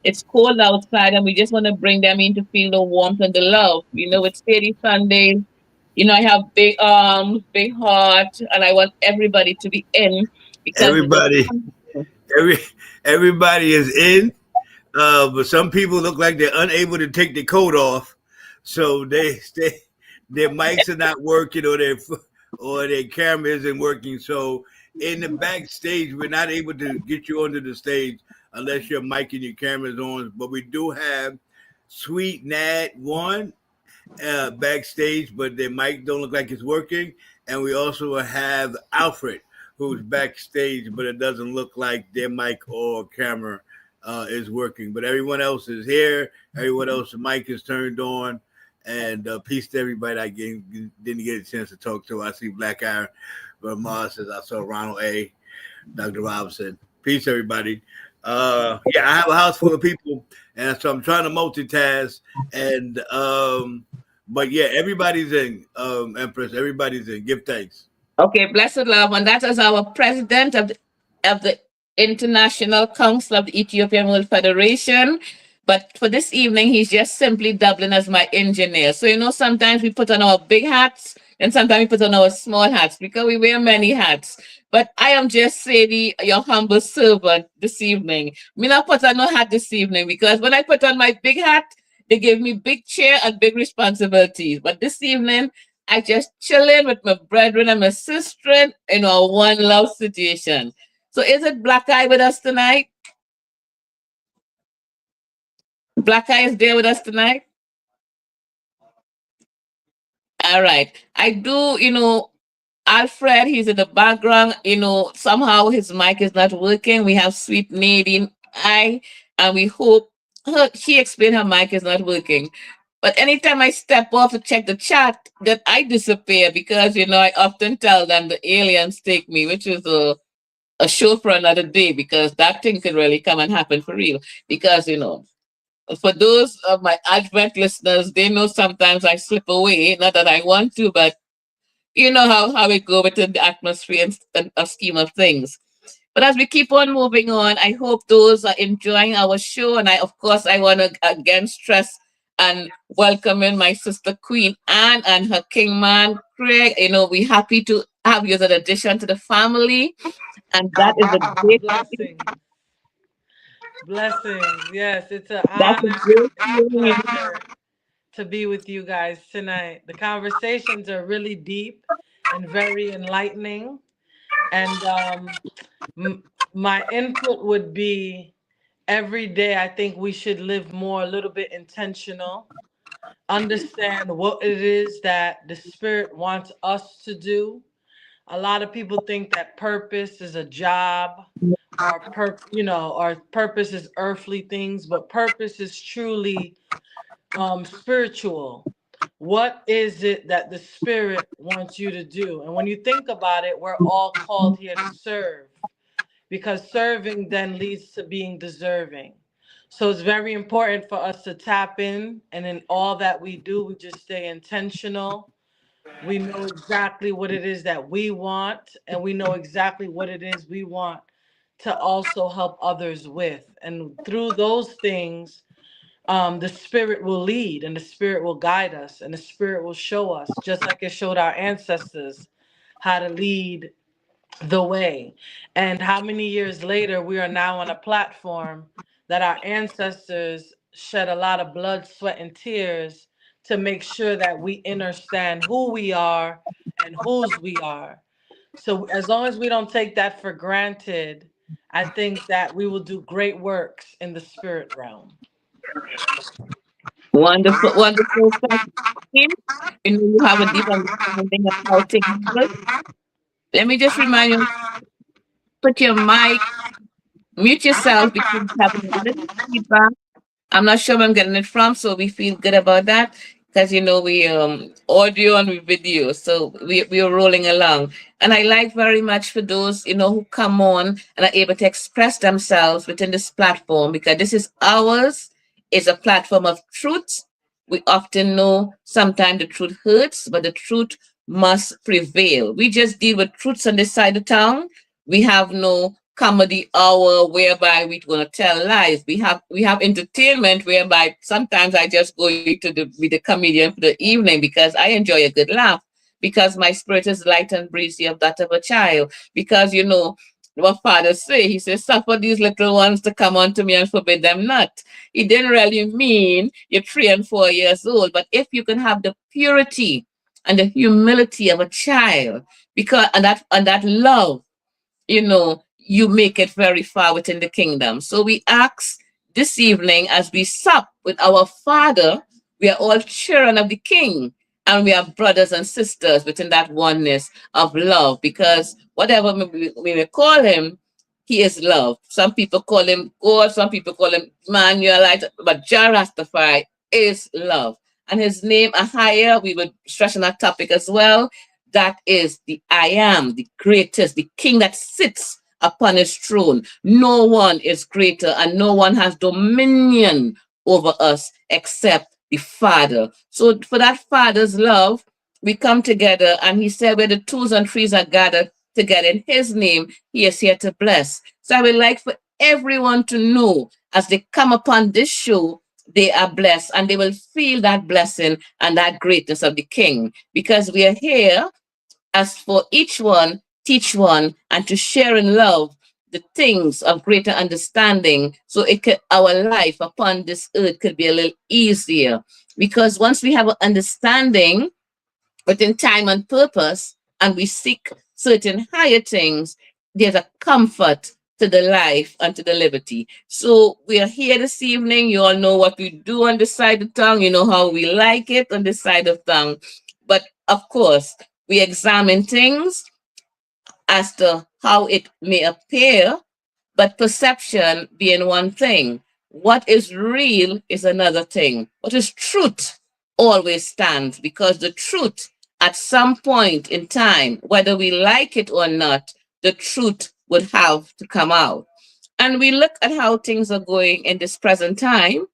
It's cold outside and we just want to bring them in to feel the warmth and the love. It's steady Sundays. I have big arms, big heart, and I want everybody to be in because Everybody, everybody is in. But some people look like they're unable to take their coat off, so their mics are not working, or their camera isn't working. So in the backstage, we're not able to get you onto the stage unless your mic and your camera's on. But we do have Sweet Nat One backstage, but their mic don't look like it's working. And we also have Alfred, who's backstage, but it doesn't look like their mic or camera is working. But everyone else is here. Everyone else's mic is turned on. And peace to everybody I didn't get a chance to talk to. I see Black Iron, but Mars says I saw Ronald A. Dr. Robinson. Peace, everybody. Yeah, I have a house full of people, and so I'm trying to multitask. And but yeah, everybody's in, Empress. Everybody's in. Give thanks. Okay, blessed love, and that is our president of the International Council of the Ethiopian World Federation. But for this evening, he's just simply doubling as my engineer. So sometimes we put on our big hats, and sometimes we put on our small hats because we wear many hats. But I am just Sadie, your humble servant this evening. Me not put on no hat this evening because when I put on my big hat, they gave me big chair and big responsibilities. But this evening, I just chilling with my brethren and my sister in a one love situation. So is it Black Eye with us tonight? Black Eye is there with us tonight? All right. I do, Alfred, he's in the background. Somehow his mic is not working. We have Sweet Nadine I, and we hope she explained her mic is not working. But anytime I step off to check the chat, that I disappear because I often tell them the aliens take me, which is a show for another day because that thing could really come and happen for real. Because for those of my Advent listeners, they know sometimes I slip away. Not that I want to, but you know how it go within the atmosphere and a scheme of things. But as we keep on moving on, I hope those are enjoying our show. And of course, I want to again stress and welcome in my sister Queen Anne and her King Man Craig. We happy to have you as an addition to the family. And that is a great Blessings. Blessings. Yes, it's an that's a honor great and a feeling. pleasure to be with you guys tonight. The conversations are really deep and very enlightening. And my input would be every day, I think we should live more, a little bit intentional, understand what it is that the Spirit wants us to do. A lot of people think that purpose is a job or purpose is earthly things, but purpose is truly spiritual. What is it that the Spirit wants you to do? And when you think about it, we're all called here to serve because serving then leads to being deserving. So it's very important for us to tap in, and in all that we do, we just stay intentional. We know exactly what it is that we want, and we know exactly what it is we want to also help others with. And through those things, the Spirit will lead and the Spirit will guide us and the Spirit will show us, just like it showed our ancestors how to lead the way. And how many years later, we are now on a platform that our ancestors shed a lot of blood, sweat, and tears to make sure that we understand who we are and whose we are. So, as long as we don't take that for granted, I think that we will do great works in the spirit realm. Wonderful, wonderful. Thank you. You have a deep understanding of how things work. Let me just remind you, put your mic, mute yourself because you're having a little feedback. I'm not sure where I'm getting it from, so we feel good about that because we audio and we video, so we are rolling along. And I like very much for those who come on and are able to express themselves within this platform because this is ours. It's a platform of truth. We often know sometimes the truth hurts, but the truth must prevail. We just deal with truths on this side of town. We have no comedy hour whereby we're gonna tell lies. We have entertainment whereby sometimes I just go to be the comedian for the evening because I enjoy a good laugh because my spirit is light and breezy of that of a child. Because what Father say. He says, suffer these little ones to come unto me and forbid them not. He didn't really mean you're 3 and 4 years old, but if you can have the purity and the humility of a child, because and that love, you make it very far within the kingdom. So we ask this evening as we sup with our Father, we are all children of the King, and we are brothers and sisters within that oneness of love, because whatever we may call him, he is love. Some people call him God, some people call him Manuelite, but Jah Rastafari is love. And his name, Ahaya, we will stress on that topic as well. That is the I am, the greatest, the king that sits upon his throne. No one is greater and no one has dominion over us except the Father. So for that Father's love, we come together, and he said, where the twos and threes are gathered together in his name, he is here to bless. So I would like for everyone to know as they come upon this show, they are blessed and they will feel that blessing and that greatness of the King, because we are here as for each one, teach one, and to share in love the things of greater understanding, so our life upon this earth could be a little easier. Because once we have an understanding within time and purpose, and we seek certain higher things, there's a comfort to the life and to the liberty. So we are here this evening. You all know what we do on this side of tongue. You know how we like it on this side of tongue. But of course, we examine things as to how it may appear, but perception being one thing. What is real is another thing. What is truth always stands, because the truth, at some point in time, whether we like it or not, the truth would have to come out. And we look at how things are going in this present time.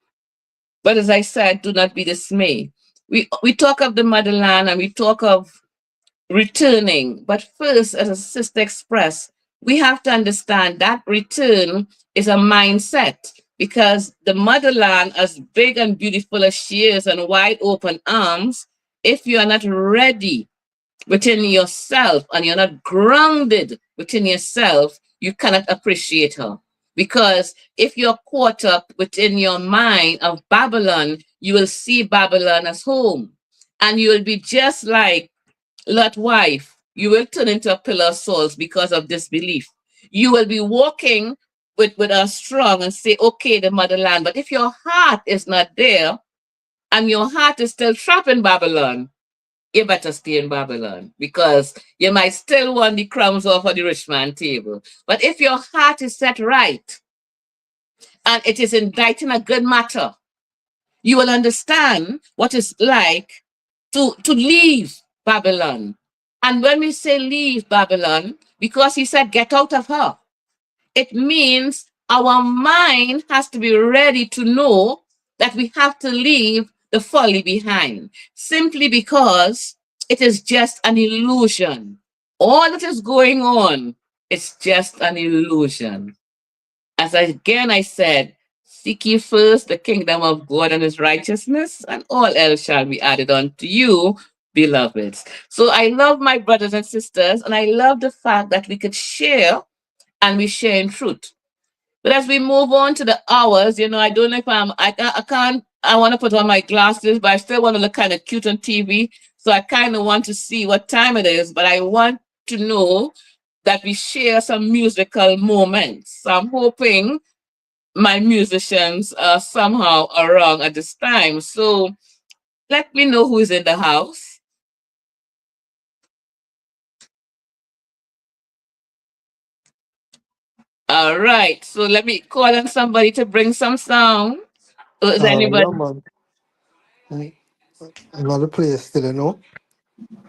But as I said, do not be dismayed. We talk of the motherland and we talk of returning. But first, as a sister expressed, we have to understand that return is a mindset, because the motherland, as big and beautiful as she is and wide open arms, if you are not ready within yourself and you're not grounded within yourself, you cannot appreciate her. Because if you're caught up within your mind of Babylon, you will see Babylon as home. And you will be just like Lot wife, you will turn into a pillar of salt because of disbelief. You will be walking with a strong and say, okay, the motherland. But if your heart is not there and your heart is still trapped in Babylon, you better stay in Babylon, because you might still want the crumbs off of the rich man table. But if your heart is set right and it is inditing a good matter, you will understand what it's like to leave Babylon. And when we say leave Babylon, because he said, get out of her, it means our mind has to be ready to know that we have to leave the folly behind, simply because it is just an illusion. All that is going on is just an illusion. As again I said, seek ye first the kingdom of God and his righteousness, and all else shall be added unto you, beloveds. So I love my brothers and sisters, and I love the fact that we could share, and we share in truth. But as we move on to the hours, I don't know if I can't, I want to put on my glasses, but I still want to look kind of cute on TV. So I kind of want to see what time it is, but I want to know that we share some musical moments. So I'm hoping my musicians are somehow around at this time. So let me know who is in the house. All right. So let me call on somebody to bring some sound. Is Yeah, anybody? man. I got the place still, you know.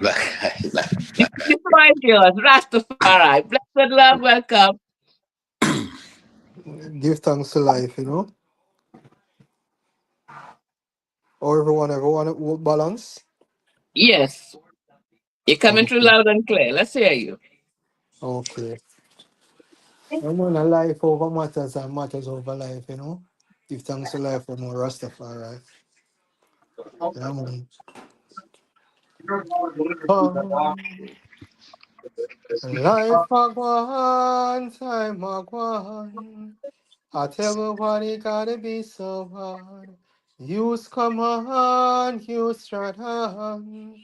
The floor is yours. Rastafari. Blessed love, welcome. Give thanks to life, you know. Or everyone balance. Yes. You're coming through Okay. loud and clear. Let's hear you. Okay. I'm on a life over matters and matters over life, you know. Give thanks to life for more Rastafari. Yeah, man. Come Life a one, time a one. I tell you what it gotta be so hard. Use come on, use straight on.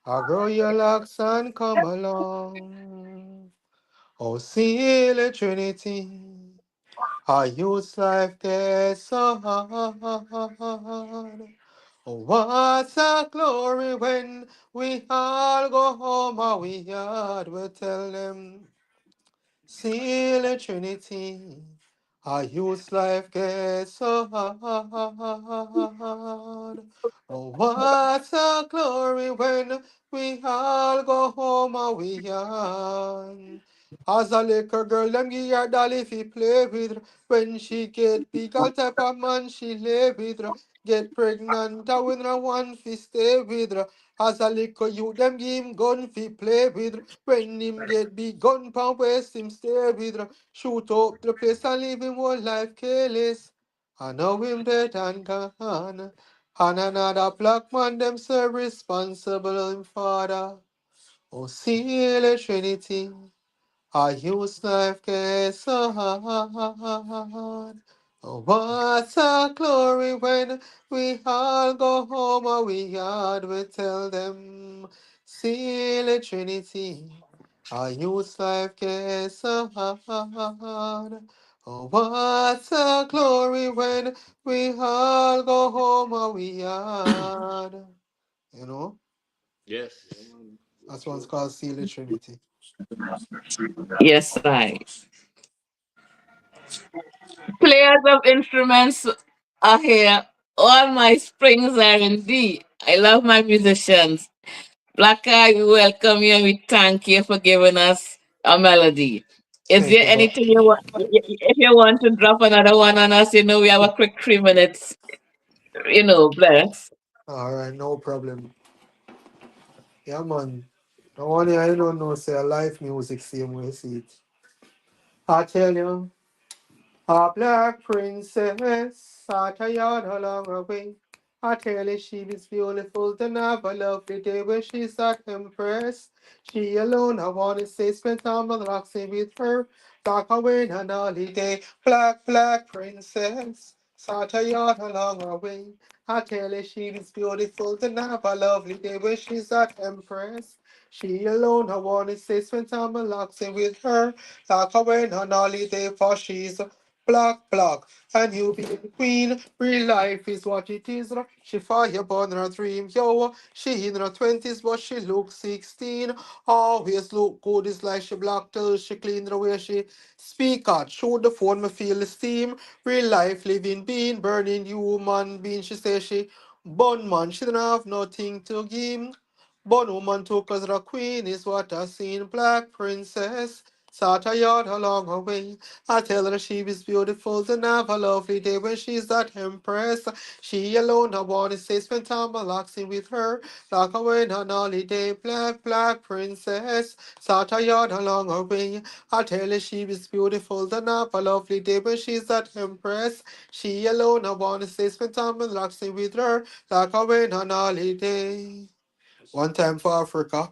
I grow your locks and come along. Oh, see the Trinity. I use life there so hard. Oh, what a glory when we all go home, or we yard will tell them. See the Trinity. I use life get so hard. Oh, what a glory when we all go home and we yawn. As a little girl, them give her doll if he play with her. When she get big, all type of man she lay with her. Get pregnant, I when I want fi stay with her. As a little you, them give him gun fi play with her. When him get big gun pound waist, him stay with her. Shoot up the place and leave him whole life careless. I know him dead and gone. And another black man, them so responsible him father. Oh, see the Trinity. I use life get so hard. Oh, what a glory when we all go home and we yard we tell them. See the Trinity. I use life get so hard. Oh, what a glory when we all go home and we yard. You know, Yes. that's what's called Seal the Trinity. Yes, I. Players of instruments are here. All my springs are in D. I love my musicians. Black Eye, we welcome you and we thank you for giving us a melody. Is Thank there you, but anything you want? If you want to drop another one on us, we have a quick 3 minutes. Bless. all right, no problem. Yeah, man. No one I don't know say live music same way see it. I tell you, a black princess sat a yard along her way. I tell you she is beautiful to have a lovely day when she's at empress. She alone, I wanna say, spend time relaxing with her. Dark away on holiday, black princess. Sat a yard along her way. I tell you she is beautiful to have a lovely day when she's at empress. She alone, I wanna say, spend time relaxing with her. Dark away on holiday, for she's black, and you be the queen. Real life is what it is. She fire born her dream, yo. She in her 20s, but she looks 16. Always look good, it's like she black till she clean the way she speak out. Show the phone, me feel the steam. Real life living being, burning human being. She say she bun man, she don't have nothing to give. Born woman took us the queen is what I seen. Black princess sat a yard along her way. I tell her she is beautiful and have a lovely day when she's that empress. She alone I wanna say spend time relaxing with her. Like away on holiday, black princess. Sat a yard along her way. I tell her she is beautiful and have a lovely day when she's that empress. She alone I wanna say spend time relaxing with her. Like away on holiday. One time for Africa.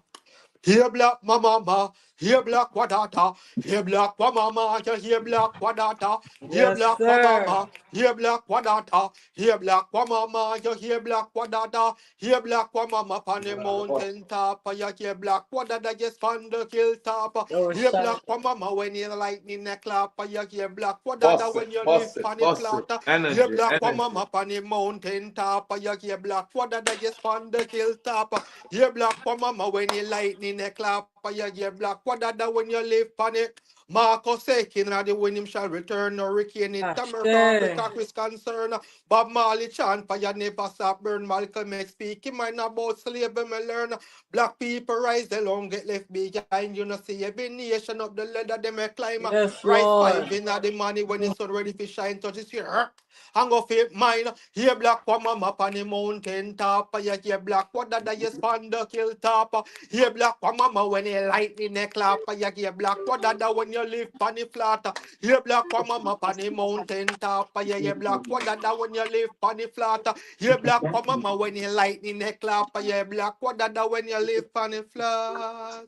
Here black mama, here black wadata, here black wa mama, you here black wadata, here Yes, black wa sir. mama, here black wadata, here black wa mama, you here black wadata, here black wa mama on the mountain top, you here black wadata just on the hilltop, Yo, here shut black wa mama when you lightning the clap, you here black wadata Boss it, when you live boss it, on the boss it. plot, here Energy, black wa energy. mama on the mountain top, you here black wadata just on the hilltop, here black wa mama when you lightning the clap, you hear black what that when you live on it. Marcus Sekin, the when him shall return, no hurricane in America, Ashe. Africa is concerned. Bob Marley chant, for you never stop burn. Malcolm X speaking, mind about slavery, me learn. Black people rise, they long get left behind. You know, see every nation up the ladder, they may climb. Yes, Rise Lord. five in the money when it's already for shine, touch his here. Hang off it mine. Here black woman up on the mountain top. You hear black what that you spawn the kill top. Here black woman when you lightning the clap. You hear black what that when you you live on the flat. You black one mama on the mountain top. Yeah, you black one dada when you live on the flat. You black one mama when you lightning the clap. Yeah, black one dada when you live on the flat.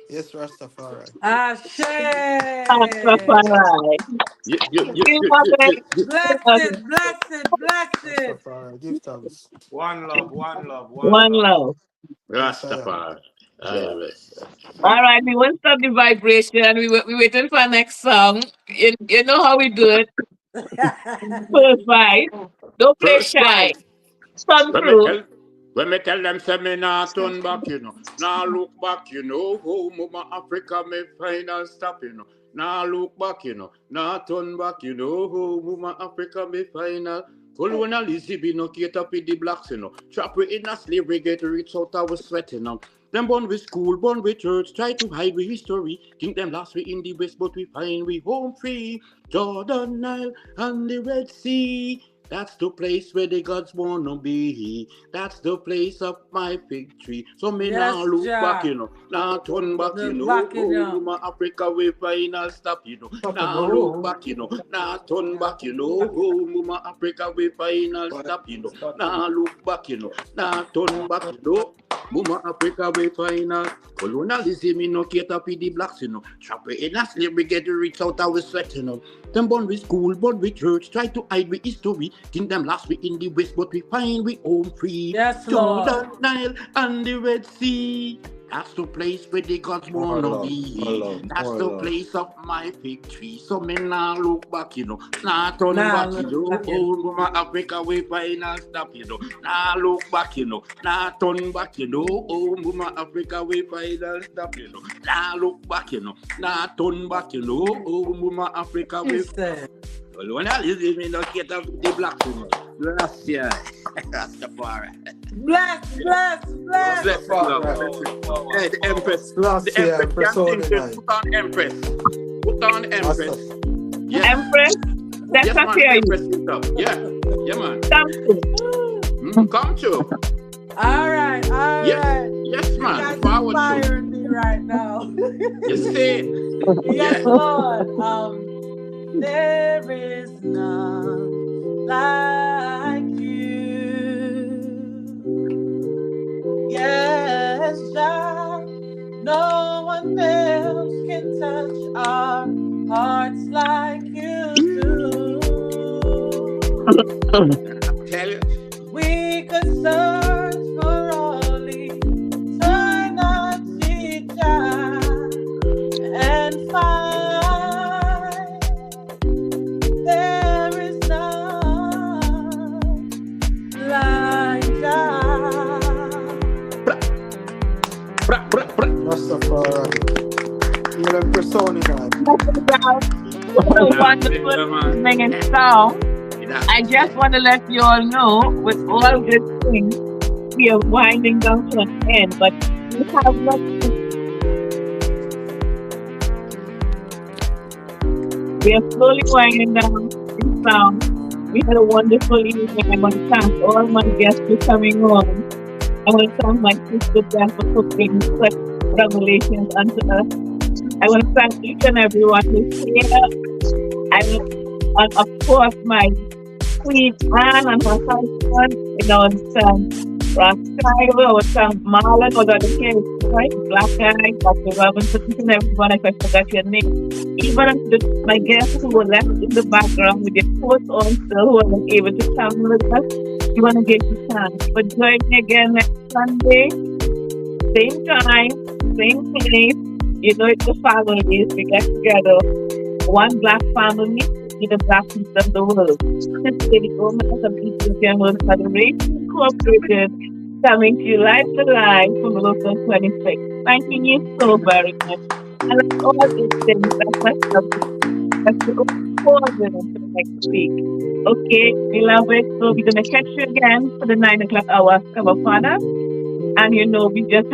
Yes, Rastafari. Ashe. Rastafari. Beloved, beloved, Blessed, blessed, blessed. Rastafari. Give thanks. One love, one love, one one love. love. Yes, I am. Rastafari. Yeah. All right, we won't stop the vibration. We waiting for our next song. You know how we do it. First vibe. Don't play First shy. fight. Come When me through. tell when me tell them say me nah turn back, Nah look back, Oh, Mama Africa me final stop, Nah look back, Nah turn back, Oh, Mama Africa me final. Colonialism be no cater for the blacks, Trap we in a slavery get rich out our sweat, Them born with school, born with church, try to hide with history. Think them lost we in the west, but we find we home free. Jordan, Nile, and the Red Sea. That's the place where the gods wanna be. That's the place of my victory. So me now Yes, look back, Jah. Now turn back, The back it Oh, up. my Africa we final stop, Fuck it, Now look no. back, Now turn back, Oh, my Africa we final stop, Now look back, Now turn back, Mama Africa we final. Colonialism no cater for the blacks, Trap in a slavery get rich out our sweat, Them born with school, born with church, try to hide with history. Think them lost we in the west, but we find we home free. Yes, Jordan, Lord. Nile, and the Red Sea. That's the place where the gods More wanna love, more be. love, That's more the love. place of my victory. So me now look back, Now turn Now back, look back in. Oh, my Africa we final stop, Now look back, Now turn back, Oh, my Africa we final stop, Now look back, Now turn back, Oh, my Africa He we said, colonialism in the case of the black woman. Russia. Rastafari. bless, bless, bless. Bless you, love. Bless you. Hey, the Empress. Last The year, Empress can sing persona this. 9. Put on Empress. Put on Empress. Rastafari. Yes. Empress, let's Yes, not man. hear you. Empress is up. Yeah. Yeah, man. Come through. Come to. All right, all Yes. right. Yes, You man. guys Forward to. inspiring me right now. You see? Yes, Yeah. Lord. There is none like you. Yes, Jah. No one else can touch our hearts like you do. Tell you. We could search for all eternity, Jah, and find there is none like Jah. Rastafari. You're them persona 9. What a wonderful Yeah, man. evening and song. Yeah. I just want to let you all know, with all good things, we are winding down to an end, but we have not. We are slowly winding down in sound. We had a wonderful evening. I want to thank all my guests for coming on. I want to thank my sister Dan for cooking such revelations unto us. I want to thank each and everyone who's here. And of course, my Queen Anne and her husband, Ross Tyler, I would thank Marlon, was on the case, right? Black Eye, Dr. Robinson, each and everyone, if I forgot your name. Even my guests who were left in the background with their coats on still, who are not able to come with us, we want to give you thanks. But join me again next Sunday, same time, same place. It's the families, we get together. One black family, be the black people of the world. This is the Gmez of Ethiopian World Federation Incorporated, coming to you live to live from Local 26. Thanking you so very much. And like all these things, that's myself. That's the pause until next week. Okay, beloved. So we're gonna catch you again for the 9 o'clock hour cover, Father. And we just